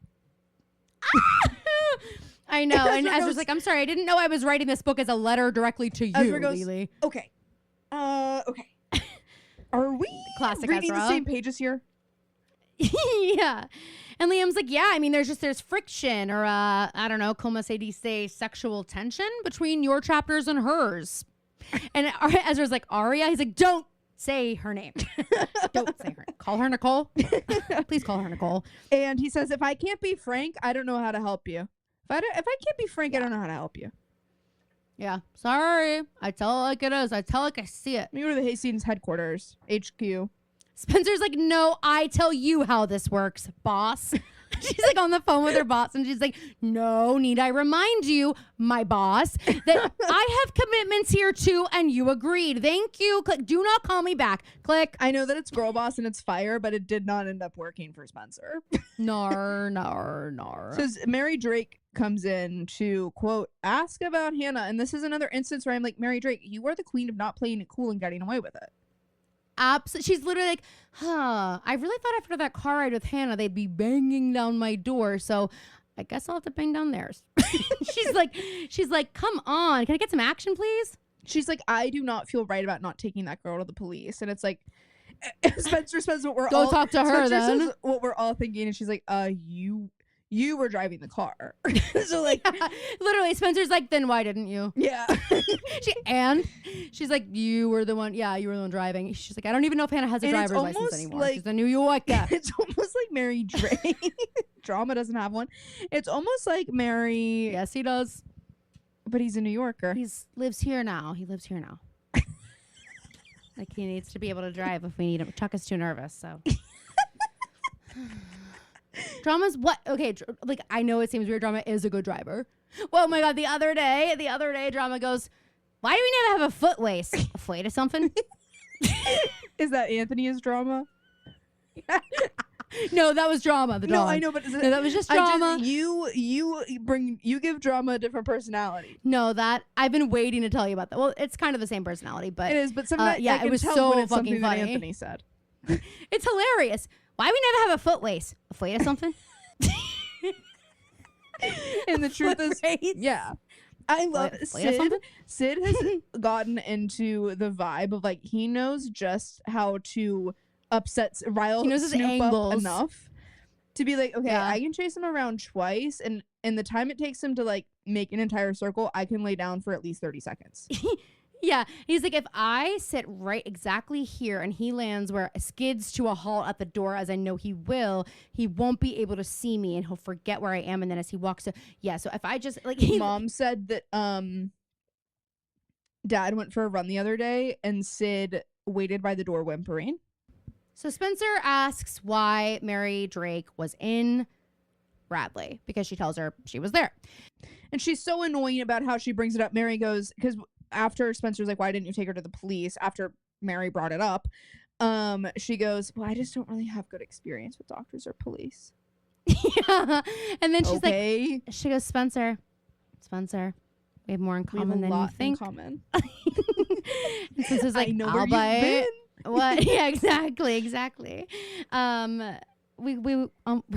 I know. And Ezra's like, I'm sorry, I didn't know I was writing this book as a letter directly to you, Ezra goes, Lily. Okay. Okay. Are we Classic reading Ezra. the same pages here? Yeah. And Liam's like, yeah, I mean, there's friction or, I don't know, como se dice, sexual tension between your chapters and hers. And Ezra's like, Aria? He's like, don't say her name. Don't say her name. Call her Nicole. Please call her Nicole. And he says, if I can't be frank, I don't know how to help you. If I can't be frank, I don't know how to help you. Yeah. Sorry. I tell it like it is. I tell it like I see it. We go to the Hastings headquarters, HQ. Spencer's like, no, I tell you how this works, boss. She's like on the phone with her boss, and she's like, no, need I remind you, my boss, that I have commitments here too, and you agreed. Thank you. Click. Do not call me back. Click. I know that it's girl boss and it's fire, but it did not end up working for Spencer. Nar. Says Mary Drake comes in to, quote, ask about Hanna. And this is another instance where I'm like, Mary Drake, you are the queen of not playing it cool and getting away with it. She's literally like, I really thought after that car ride with Hanna, they'd be banging down my door. So I guess I'll have to bang down theirs. she's like, come on. Can I get some action, please? She's like, I do not feel right about not taking that girl to the police. And it's like, Spencer says what we're Go talk to her then. Says what we're all thinking. And she's like, you were driving the car. So like, yeah. Literally, Spencer's like, then why didn't you? Yeah. She's like, you were the one. Yeah, you were the one driving. She's like, I don't even know if Hanna has a driver's license anymore. Like, she's a New Yorker. It's almost like Mary Drake. Drama doesn't have one. It's almost like Mary. Yes, he does. But he's a New Yorker. He lives here now. Like, he needs to be able to drive if we need him. Chuck is too nervous, so. Drama's what? Okay, like, I know it seems weird. Drama is a good driver. Well, oh my God, the other day, Drama goes, why do we never have a foot lace? Afraid of something? Is that Anthony's drama? No, that was Drama. The dog. No, I know, but that was just Drama. You give Drama a different personality. No, that I've been waiting to tell you about that. Well, it's kind of the same personality, but it is. But sometimes yeah, it was so fucking funny. Anthony said, it's hilarious. Why we never have a foot lace? Afraid of something? And the truth is, yeah. I love Sid has gotten into the vibe of like he knows just how to rile he knows his Snoop angles up enough to be like, okay, I can chase him around twice, and the time it takes him to like make an entire circle, I can lay down for at least 30 seconds. Yeah, he's like, if I sit right exactly here and he lands where skids to a halt at the door, as I know he will, he won't be able to see me and he'll forget where I am. And then as he walks so if I just like, Mom said that Dad went for a run the other day and Sid waited by the door whimpering. So Spencer asks why Mary Drake was in Radley because she tells her she was there. And she's so annoying about how she brings it up. Mary goes, because after Spencer's like, why didn't you take her to the police? After Mary brought it up, she goes, well, I just don't really have good experience with doctors or police. Yeah. And then she's okay. like, she goes, Spencer, we have more in common than you think. And Spencer's like, I know I'll where buy you've it. been. What? Yeah, exactly. We're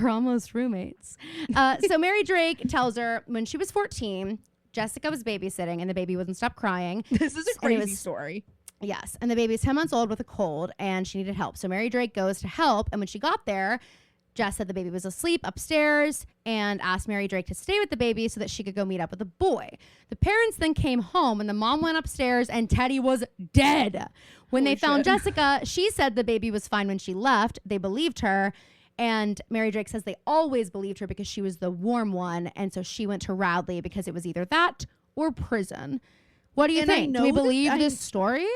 almost roommates. So Mary Drake tells her when she was 14, Jessica was babysitting and the baby wouldn't stop crying. This is a crazy story. Yes. And the baby's 10 months old with a cold and she needed help. So Mary Drake goes to help. And when she got there, Jess said the baby was asleep upstairs and asked Mary Drake to stay with the baby so that she could go meet up with the boy. The parents then came home and the mom went upstairs and Teddy was dead. When they found Jessica, she said the baby was fine when she left. They believed her. And Mary Drake says they always believed her because she was the warm one. And so she went to Radley because it was either that or prison. What do you think? Do we believe this story?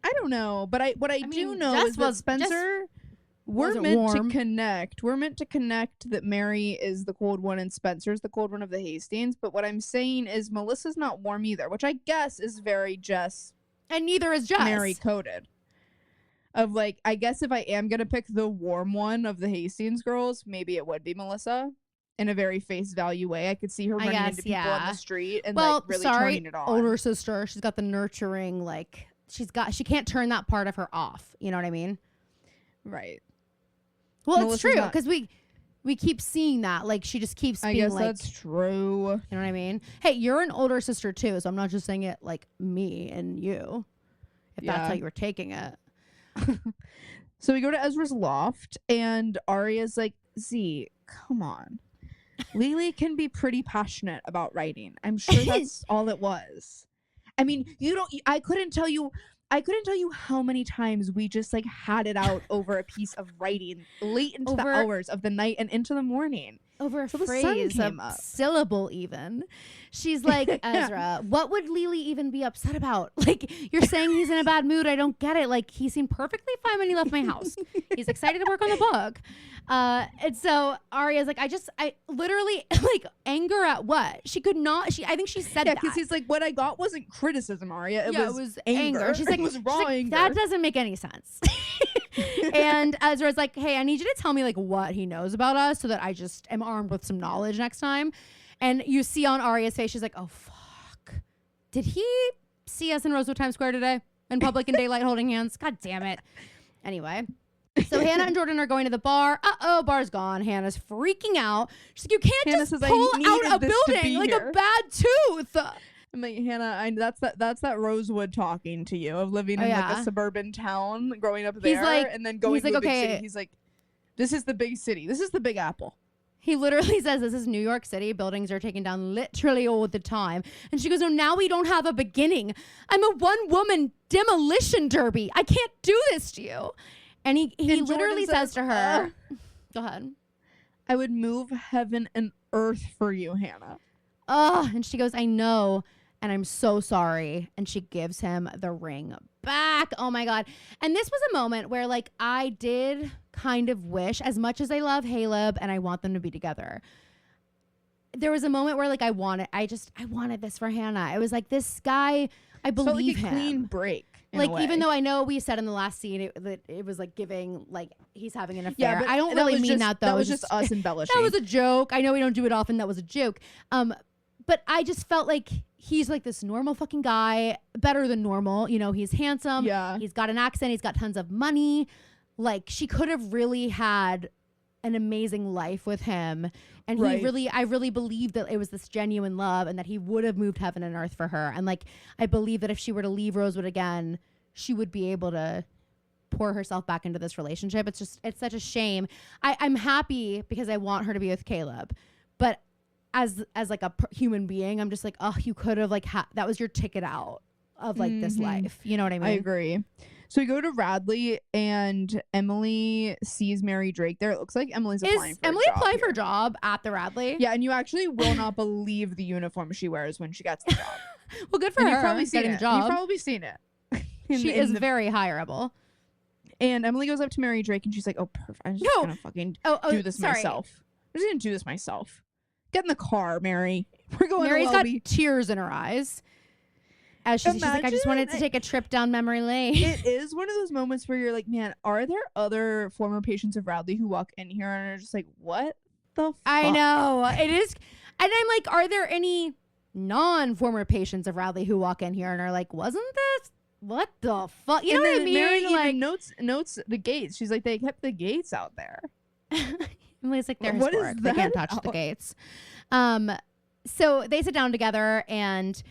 I don't know. But what I do know is that Spencer... We're meant to connect. We're meant to connect that Mary is the cold one and Spencer's the cold one of the Hastings. But what I'm saying is Melissa's not warm either, which I guess is very Jess. And neither is Jess. Mary coded. Of like, I guess if I am going to pick the warm one of the Hastings girls, maybe it would be Melissa. In a very face value way. I could see her running into people on the street and like really turning it on. Older sister. She's got the nurturing, like, she can't turn that part of her off. You know what I mean? Right. Well, Melissa's it's true because we keep seeing that. Like she just keeps being like. I guess that's true. You know what I mean? Hey, you're an older sister too, so I'm not just saying it like me and you. If that's how you were taking it. So we go to Ezra's loft, and Aria's like, "Z, come on, Lily can be pretty passionate about writing. I'm sure that's all it was. I mean, you don't. I couldn't tell you how many times we just like had it out over a piece of writing late into the hours of the night and into the morning. Over a phrase, a syllable even. She's like, Ezra, what would Lily even be upset about? Like, you're saying he's in a bad mood. I don't get it. Like, he seemed perfectly fine when he left my house. He's excited to work on the book. And so Aria's like, I literally, like, anger at what? She could not, I think she said that. Yeah, because he's like, what I got wasn't criticism, Aria. It was anger. She's like, it was raw anger. That doesn't make any sense. And Ezra's like, hey, I need you to tell me like what he knows about us so that I just am armed with some knowledge next time. And you see on Aria's face, she's like, oh, fuck. Did he see us in Rosewood Times Square today in public in daylight holding hands? God damn it. Anyway. So Hanna and Jordan are going to the bar. Bar's gone. Hanna's freaking out. She's like, you can't Hanna just says, pull out a building like here. a bad tooth. I'm like, Hanna, that's that Rosewood talking to you of living in like a suburban town, growing up there, like, and then going to a big city. He's like, this is the big city. This is the Big Apple. He literally says, this is New York City. Buildings are taken down literally all the time. And she goes, no, now we don't have a beginning. I'm a one-woman demolition derby. I can't do this to you. And he literally says to her, go ahead. I would move heaven and earth for you, Hanna. And she goes, I know. And I'm so sorry. And she gives him the ring back. Oh my God. And this was a moment where like I did kind of wish, as much as I love Caleb and I want them to be together, there was a moment where like I wanted this for Hanna. It was like, this guy, I believe him. Clean break. Like, even though I know we said in the last scene it was like giving like he's having an affair. Yeah, but I don't really mean that though. That was just us embellishing. That was a joke. I know we don't do it often. That was a joke. But I just felt like he's like this normal fucking guy, better than normal. You know, he's handsome. Yeah. He's got an accent. He's got tons of money. Like, she could have really had an amazing life with him. And I really believe that it was this genuine love and that he would have moved heaven and earth for her. And like, I believe that if she were to leave Rosewood again, she would be able to pour herself back into this relationship. It's such a shame. I'm happy because I want her to be with Caleb. But as like a human being, I'm just like, oh, you could have like that was your ticket out of like this life. You know what I mean? I agree. So we go to Radley and Emily sees Mary Drake there. It looks like Emily's applying for a job. Is Emily applying for a job at the Radley? Yeah, and you actually will not believe the uniform she wears when she gets the job. Well, good for her. You've probably seen getting it. the job. You've probably seen it. She is very hireable. And Emily goes up to Mary Drake and she's like, oh, perfect. I'm just gonna fucking do this myself. I'm just gonna do this myself. Get in the car, Mary. We're going Mary's to got Welby. tears in her eyes. As she's like, I just wanted to take a trip down memory lane. It is one of those moments where you're like, man, are there other former patients of Radley who walk in here and are just like, what the fuck? I know. It is. And I'm like, are there any non-former patients of Radley who walk in here and are like, wasn't this? What the fuck? You know what I mean? Mary like, even notes the gates. She's like, they kept the gates out there. Emily's like, they're What is historic. They can't touch the gates. So they sit down together and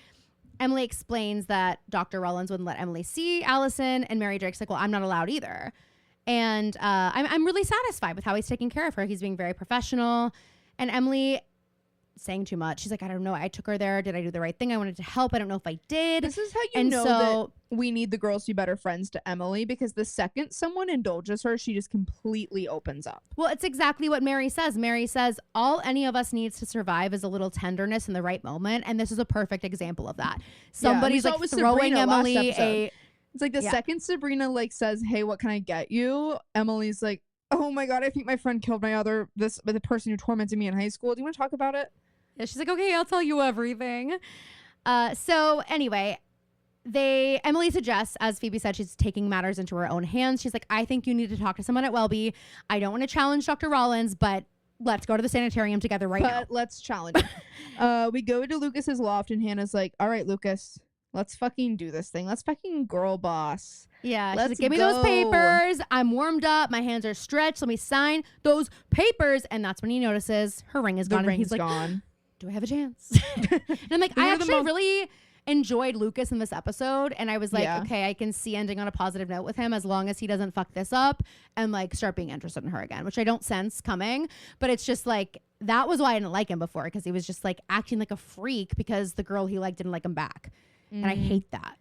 Emily explains that Dr. Rollins wouldn't let Emily see Allison, and Mary Drake's like, well, I'm not allowed either. And I'm really satisfied with how he's taking care of her. He's being very professional. And Emily saying too much. She's like, I don't know. I took her there. Did I do the right thing? I wanted to help. I don't know if I did. This is how you know that we need the girls to be better friends to Emily, because the second someone indulges her, she just completely opens up. Well, it's exactly what Mary says. Mary says, all any of us needs to survive is a little tenderness in the right moment. And this is a perfect example of that. Somebody's like throwing Emily a... It's like the second Sabrina like says, hey, what can I get you? Emily's like, oh my God, I think my friend killed the person who tormented me in high school. Do you want to talk about it? Yeah, she's like, okay, I'll tell you everything. So anyway, Emily suggests, as Phoebe said, she's taking matters into her own hands. She's like, I think you need to talk to someone at Welby. I don't want to challenge Dr. Rollins, but let's go to the sanitarium together now. But let's challenge him. We go to Lucas's loft and Hannah's like, all right, Lucas, let's fucking do this thing. Let's fucking girl boss. Yeah, she's like, give me those papers. I'm warmed up. My hands are stretched. Let me sign those papers. And that's when he notices her ring is gone. And he's like, gone. Do I have a chance? And I'm like, I actually really enjoyed Lucas in this episode. And I was like, okay, I can see ending on a positive note with him as long as he doesn't fuck this up and like start being interested in her again, which I don't sense coming. But it's just like, that was why I didn't like him before, because he was just like acting like a freak because the girl he liked didn't like him back. And I hate that.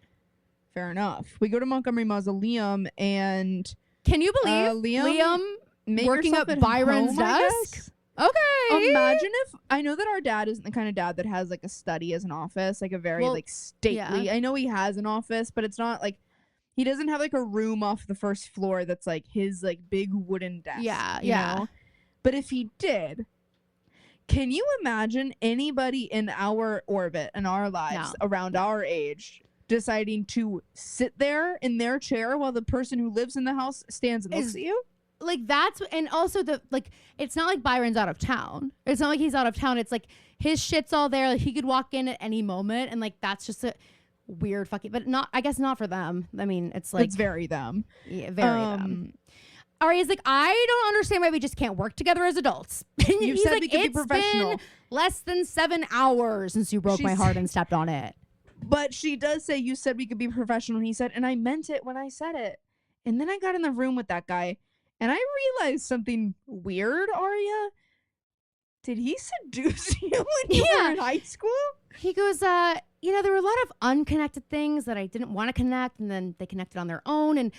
Fair enough. We go to Montgomery Mausoleum and... Can you believe Liam working at Byron's desk? Okay. Imagine if... I know that our dad isn't the kind of dad that has like a study as an office, like a very like stately... Yeah. I know he has an office, but it's not like... He doesn't have like a room off the first floor that's like his like big wooden desk. Yeah, you know? But if he did... Can you imagine anybody in our orbit, in our lives, around our age, deciding to sit there in their chair while the person who lives in the house stands and looks at you? Like, that's... And also, it's not like Byron's out of town. It's not like he's out of town. It's like his shit's all there. Like, he could walk in at any moment, and, like, that's just a weird fucking... But not... I guess not for them. I mean, it's like... It's very them. Yeah, very them. Aria's like, I don't understand why we just can't work together as adults. You said like, we could be professional. It's been less than 7 hours since you broke my heart and stepped on it. But she does say, you said we could be professional. And he said, and I meant it when I said it. And then I got in the room with that guy and I realized something weird, Aria. Did he seduce you when you were in high school? He goes, there were a lot of unconnected things that I didn't want to connect, and then they connected on their own. And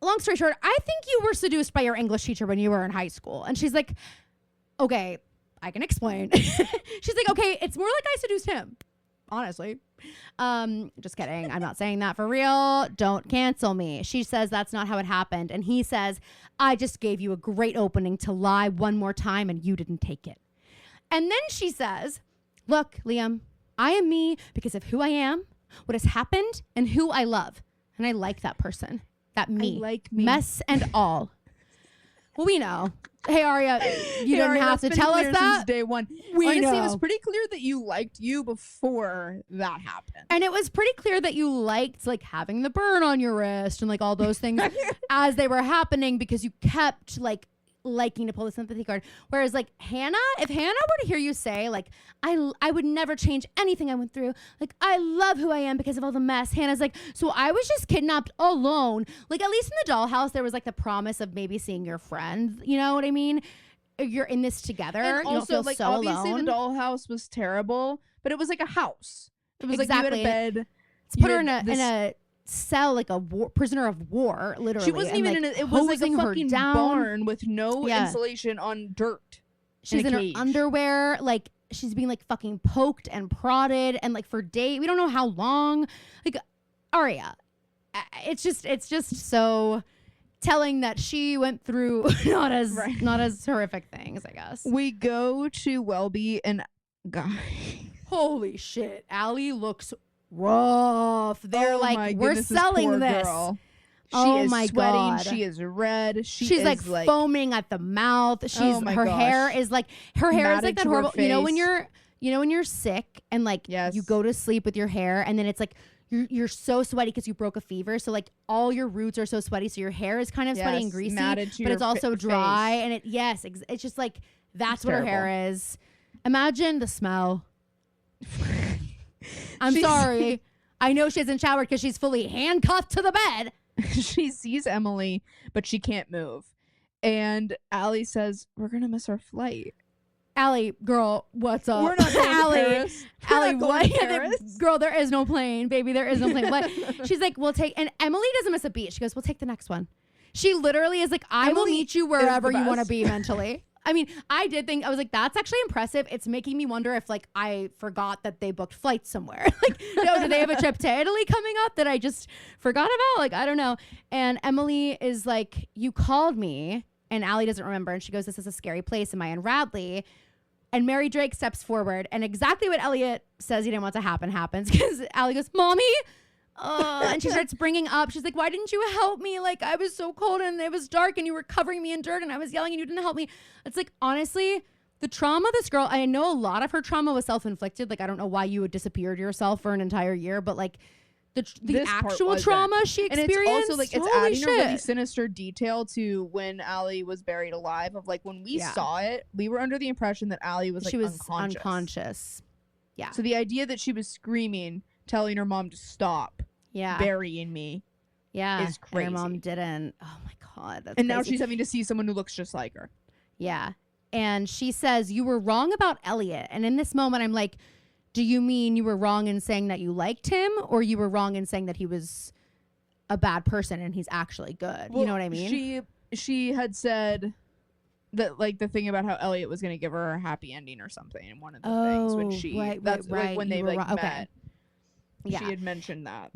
long story short, I think you were seduced by your English teacher when you were in high school. And she's like, okay, I can explain. She's like, okay, it's more like I seduced him. Honestly. Just kidding. I'm not saying that for real. Don't cancel me. She says that's not how it happened. And he says, I just gave you a great opening to lie one more time and you didn't take it. And then she says, look, Liam, I am me because of who I am, what has happened, and who I love. And I like that person. That me. I like me. Mess and all. Well, we know. Hey, Aria, you didn't have to tell us that. Since day one. Honestly, it was pretty clear that you liked you before that happened. And it was pretty clear that you liked like having the burn on your wrist and like all those things as they were happening, because you kept like liking to pull the sympathy card. Whereas like Hanna, if Hanna were to hear you say like, I would never change anything I went through. Like, I love who I am because of all the mess. Hannah's like, so I was just kidnapped alone. Like, at least in the dollhouse, there was like the promise of maybe seeing your friends. You know what I mean? You're in this together. And you also, don't feel like, so obviously alone. The dollhouse was terrible, but it was like a house. It was like you had a bed. Let's put her in a cell, like a prisoner of war, literally. She wasn't even in it. It was like a fucking barn with no insulation on dirt. She's in her underwear, like she's being like fucking poked and prodded, and like for days, we don't know how long. Like, Aria, it's just so telling that she went through not as horrific things, I guess. We go to Welby and holy shit, Allie looks rough. They're like, we're selling this. Girl. She oh is my sweating. God. She is red. She's like foaming at the mouth. Her hair is like that horrible. You know when you're sick and like you go to sleep with your hair and then it's like you're so sweaty because you broke a fever. So like all your roots are so sweaty. So your hair is kind of sweaty and greasy, but it's also dry. And it's just like that's what her hair is. Imagine the smell. I'm sorry. I know she hasn't showered because she's fully handcuffed to the bed. She sees Emily, but she can't move. And Allie says, we're going to miss our flight. Allie, girl, what's up? We're not going to Paris. Allie, what? Girl, there is no plane, baby. There is no plane. What? She's like, we'll take, and Emily doesn't miss a beat. She goes, we'll take the next one. She literally is like, I will meet you wherever you want to be mentally. I mean, I did think, I was like, that's actually impressive. It's making me wonder if like I forgot that they booked flights somewhere. Like, no, do they have a trip to Italy coming up that I just forgot about? Like, I don't know. And Emily is like, you called me. And Allie doesn't remember. And she goes, this is a scary place. Am I in Radley? And Mary Drake steps forward. And exactly what Elliot says he didn't want to happen happens. Because Allie goes, Mommy? And she starts bringing up, she's like, why didn't you help me? Like, I was so cold and it was dark and you were covering me in dirt and I was yelling and you didn't help me. It's like, honestly, the trauma this girl, I know a lot of her trauma was self-inflicted. Like, I don't know why you would disappear to yourself for an entire year, but like the actual trauma she experienced. And it's also like, it's adding a really sinister detail to when Allie was buried alive of like, when we saw it, we were under the impression that Allie was like unconscious. Yeah. So the idea that she was screaming, telling her mom to stop burying me is crazy. And her mom didn't. Oh my God. That's and crazy. Now she's having to see someone who looks just like her. Yeah. And she says, you were wrong about Elliot. And in this moment, I'm like, do you mean you were wrong in saying that you liked him, or you were wrong in saying that he was a bad person and he's actually good? Well, you know what I mean? She had said that like the thing about how Elliot was going to give her a happy ending or something. And one of the things when like when they like met. Okay. Yeah. She had mentioned that.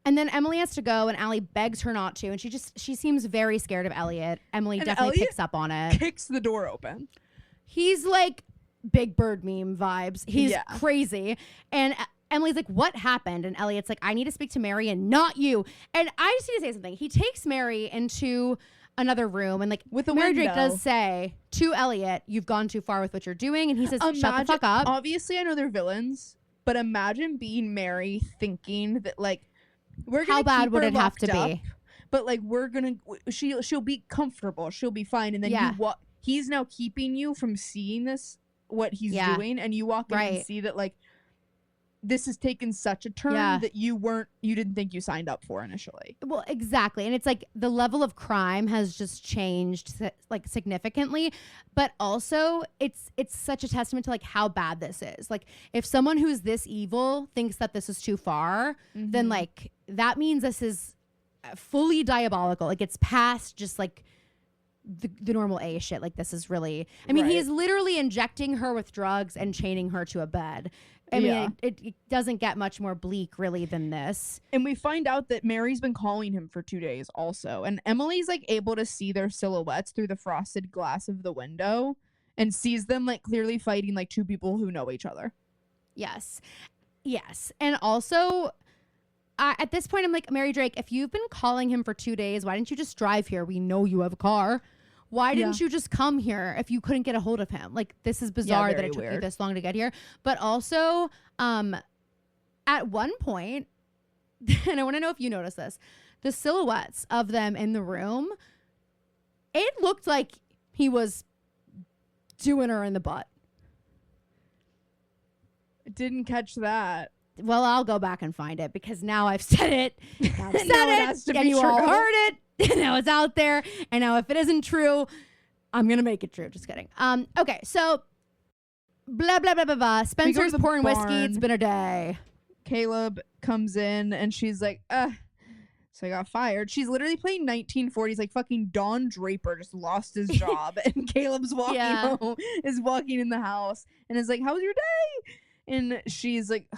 And then Emily has to go, and Allie begs her not to, and she seems very scared of Elliot. Emily definitely picks up on it. Kicks the door open. He's like Big Bird meme vibes. He's crazy. And Emily's like, what happened? And Elliot's like, I need to speak to Mary and not you. And I just need to say something. He takes Mary into another room, and like with Mary Drake does say to Elliot, you've gone too far with what you're doing. And he says, shut the fuck up. Obviously, I know they're villains, but imagine being Mary thinking that like, we're gonna how bad would it have to be? But like she'll be comfortable, she'll be fine, and then he's now keeping you from seeing this what he's doing, and you walk in and see that like this has taken such a turn that you didn't think you signed up for initially. Well, exactly. And it's like the level of crime has just changed like significantly, but also it's such a testament to like how bad this is. Like if someone who's this evil thinks that this is too far, then like that means this is fully diabolical. Like it's past just like the normal A shit. Like this is really, I mean, he is literally injecting her with drugs and chaining her to a bed. I mean, it doesn't get much more bleak really than this. And we find out that Mary's been calling him for 2 days also. And Emily's like able to see their silhouettes through the frosted glass of the window and sees them like clearly fighting like two people who know each other. Yes. Yes. And also at this point, I'm like, Mary Drake, if you've been calling him for 2 days, why didn't you just drive here? We know you have a car. Why didn't you just come here if you couldn't get a hold of him? Like, this is bizarre that it took you this long to get here. But also, at one point, and I want to know if you noticed this, the silhouettes of them in the room, it looked like he was doing her in the butt. Didn't catch that. Well, I'll go back and find it because now I've said it. And you all heard it. Now it's out there. And now if it isn't true, I'm going to make it true. Just kidding. Okay, so blah, blah, blah, blah, blah. Spencer's pouring whiskey. It's been a day. Caleb comes in and she's like, so I got fired. She's literally playing 1940s, like fucking Don Draper just lost his job. And Caleb's walking home, is walking in the house and is like, how was your day? And she's like,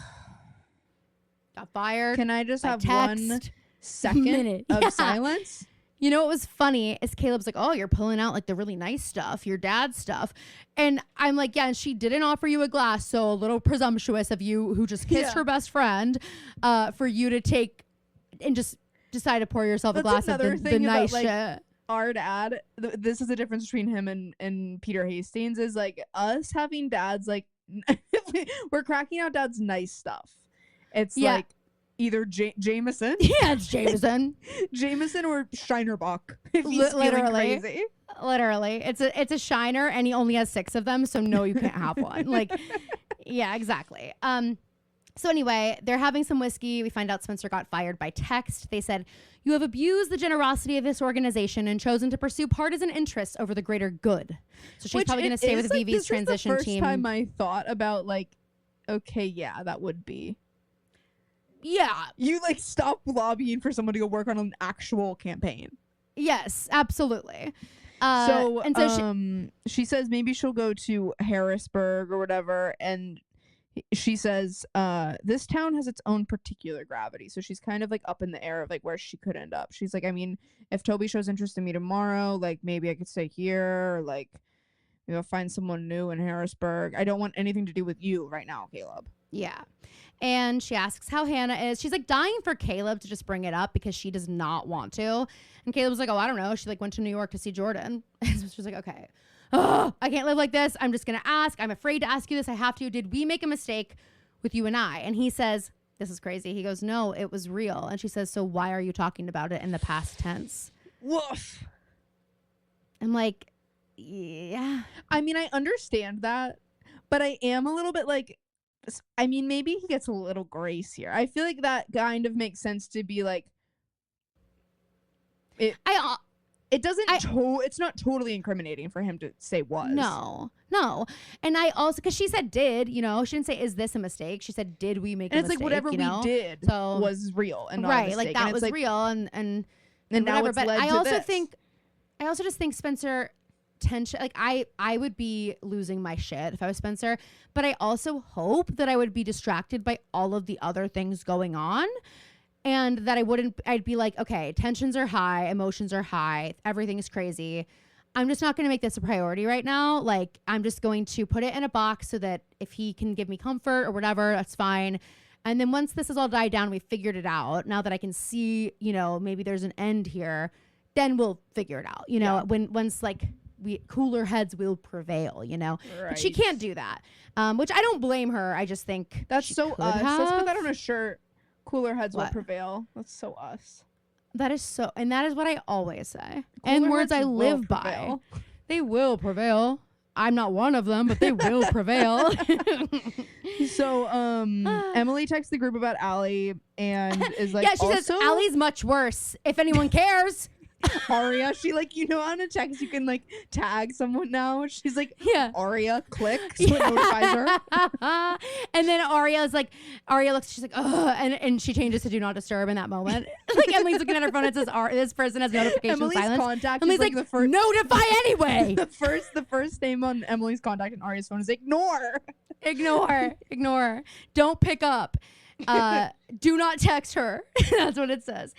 got fired. Can I just have 1 second of silence? You know what was funny is Caleb's like, oh, you're pulling out like the really nice stuff, your dad's stuff. And I'm like, yeah, and she didn't offer you a glass, so a little presumptuous of you who just kissed her best friend for you to take and just decide to pour yourself a glass of the nice shit. Our dad, this is the difference between him and Peter Hastings, is like us having dads, like we're cracking out dad's nice stuff. It's like either Jameson. Yeah, it's Jameson. Jameson or Shinerbach. Literally. Literally. It's a Shiner and he only has 6 of them, so no, you can't have one. Like, yeah, exactly. So anyway, they're having some whiskey. We find out Spencer got fired by text. They said, you have abused the generosity of this organization and chosen to pursue partisan interests over the greater good. So she's probably going to stay with Vivi's transition team. This is the first time I thought about like, okay, yeah, that would be. Yeah. You like stop lobbying for someone to go work on an actual campaign. Yes, absolutely. She says maybe she'll go to Harrisburg or whatever, and she says this town has its own particular gravity, so she's kind of like up in the air of like where she could end up. She's like, I mean, if Toby shows interest in me tomorrow, like maybe I could stay here, or like find someone new in Harrisburg. I don't want anything to do with you right now, Caleb. Yeah. And she asks how Hanna is. She's like dying for Caleb to just bring it up because she does not want to. And Caleb was like, oh, I don't know. She like went to New York to see Jordan. And so she's like, okay, I can't live like this. I'm just going to ask. I'm afraid to ask you this. I have to. Did we make a mistake with you and I? And he says, this is crazy. He goes, no, it was real. And she says, so why are you talking about it in the past tense? Woof. I'm like, yeah. I mean, I understand that, but I am a little bit like, I mean, maybe he gets a little grace here. I feel like that kind of makes sense to be like, it doesn't, it's not totally incriminating for him to say was. No. And I also, because she said did, she didn't say, is this a mistake? She said, did we make a mistake? And it's like, whatever we did was real and not a mistake. Like that was like, real and now it's but led I to also this. I also just think Spencer tension, like I would be losing my shit if I was Spencer, but I also hope that I would be distracted by all of the other things going on, and that I'd be like, okay, tensions are high, emotions are high, everything is crazy. I'm just not going to make this a priority right now. Like, I'm just going to put it in a box so that if he can give me comfort or whatever, that's fine. And then once this has all died down, we figured it out. Now that I can see, maybe there's an end here, then we'll figure it out. Once like cooler heads will prevail, Right. But she can't do that, which I don't blame her. I just think that's so us. Let's put that on a shirt. Cooler heads will prevail. That's so us. That is so, and that is what I always say. And words I live by. They will prevail. I'm not one of them, but they will prevail. So, Emily texts the group about Allie and is like, yeah, she says Allie's much worse. If anyone cares. Aria, she like, on a text you can like tag someone now. She's like, yeah, Aria, click, so it notifies her. And then Aria looks, she's like, oh, and she changes to do not disturb in that moment. Like Emily's looking at her phone, it says, this person has notification Emily's silence. Contact Emily's like the first, notify anyway. the first name on Emily's contact in Aria's phone is ignore. Don't pick up. Do not text her. That's what it says.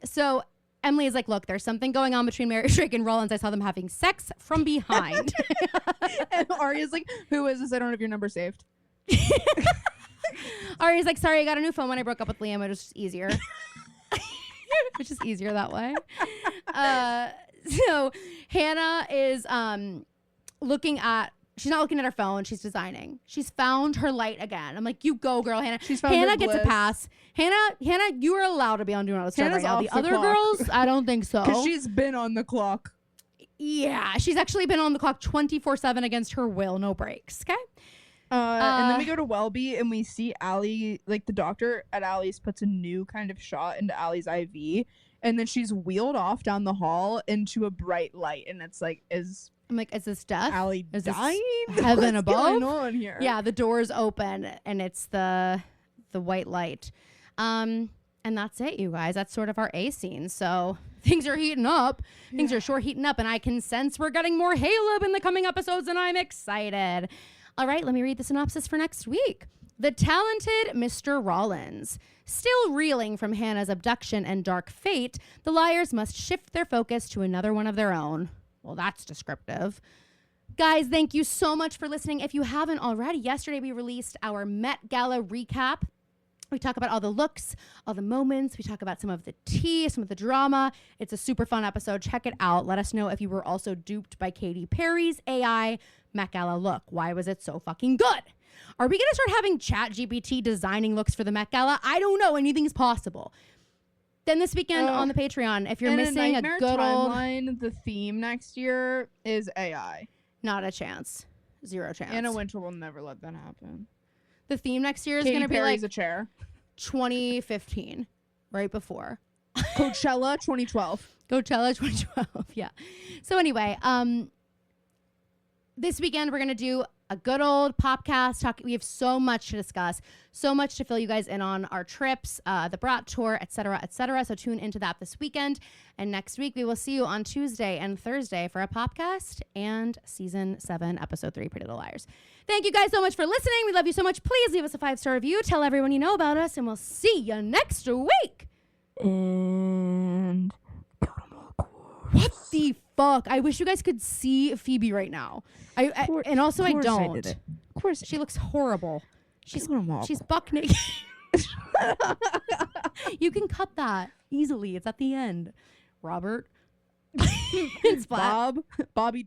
So Emily is like, look, there's something going on between Mary Drake and Rollins. I saw them having sex from behind. And Aria's like, who is this? I don't have your number saved. Aria's like, sorry, I got a new phone when I broke up with Liam. It was just easier. It's just easier that way. So Hanna is she's not looking at her phone. She's designing. She's found her light again. I'm like, you go, girl, Hanna. Hanna gets a pass. Hanna, you are allowed to be on Do Not Disturb right now. The other girls, I don't think so. Because she's been on the clock. Yeah, she's actually been on the clock 24/7 against her will, no breaks. Okay. And then we go to Welby and we see Allie, like the doctor at Allie's puts a new kind of shot into Allie's IV, and then she's wheeled off down the hall into a bright light, and it's like, I'm like, is this death? Allie is dying? Heaven above? What's going on here? Yeah, the door's open and it's the white light. And that's it, you guys. That's sort of our A scene. So things are heating up. Yeah. Things are sure heating up, and I can sense we're getting more Caleb in the coming episodes, and I'm excited. All right, let me read the synopsis for next week. The talented Mr. Rollins. Still reeling from Hanna's abduction and dark fate, the liars must shift their focus to another one of their own. Well, that's descriptive. Guys, thank you so much for listening. If you haven't already, yesterday we released our Met Gala recap. We talk about all the looks, all the moments. We talk about some of the tea, some of the drama. It's a super fun episode. Check it out. Let us know if you were also duped by Katy Perry's AI Met Gala look. Why was it so fucking good? Are we going to start having ChatGPT designing looks for the Met Gala? I don't know. Anything's possible. Then this weekend on the Patreon, if you're missing a good timeline, old... the theme next year is AI. Not a chance. Zero chance. Anna Wintour will never let that happen. The theme next year is going to be like a chair. 2015, right before. Coachella 2012. Coachella 2012, yeah. So anyway, this weekend we're going to do a good old popcast talk. We have so much to discuss, so much to fill you guys in on our trips, the Brat tour, etc., etc. So tune into that this weekend. And next week we will see you on Tuesday and Thursday for a popcast and season 7, episode 3, Pretty Little Liars. Thank you guys so much for listening. We love you so much. Please leave us a 5-star review. Tell everyone you know about us, and we'll see you next week. And what the fuck? I wish you guys could see Phoebe right now. And also I don't. Of course. She looks horrible. She's buck naked. You can cut that easily. It's at the end. Robert. It's flat. Bobby.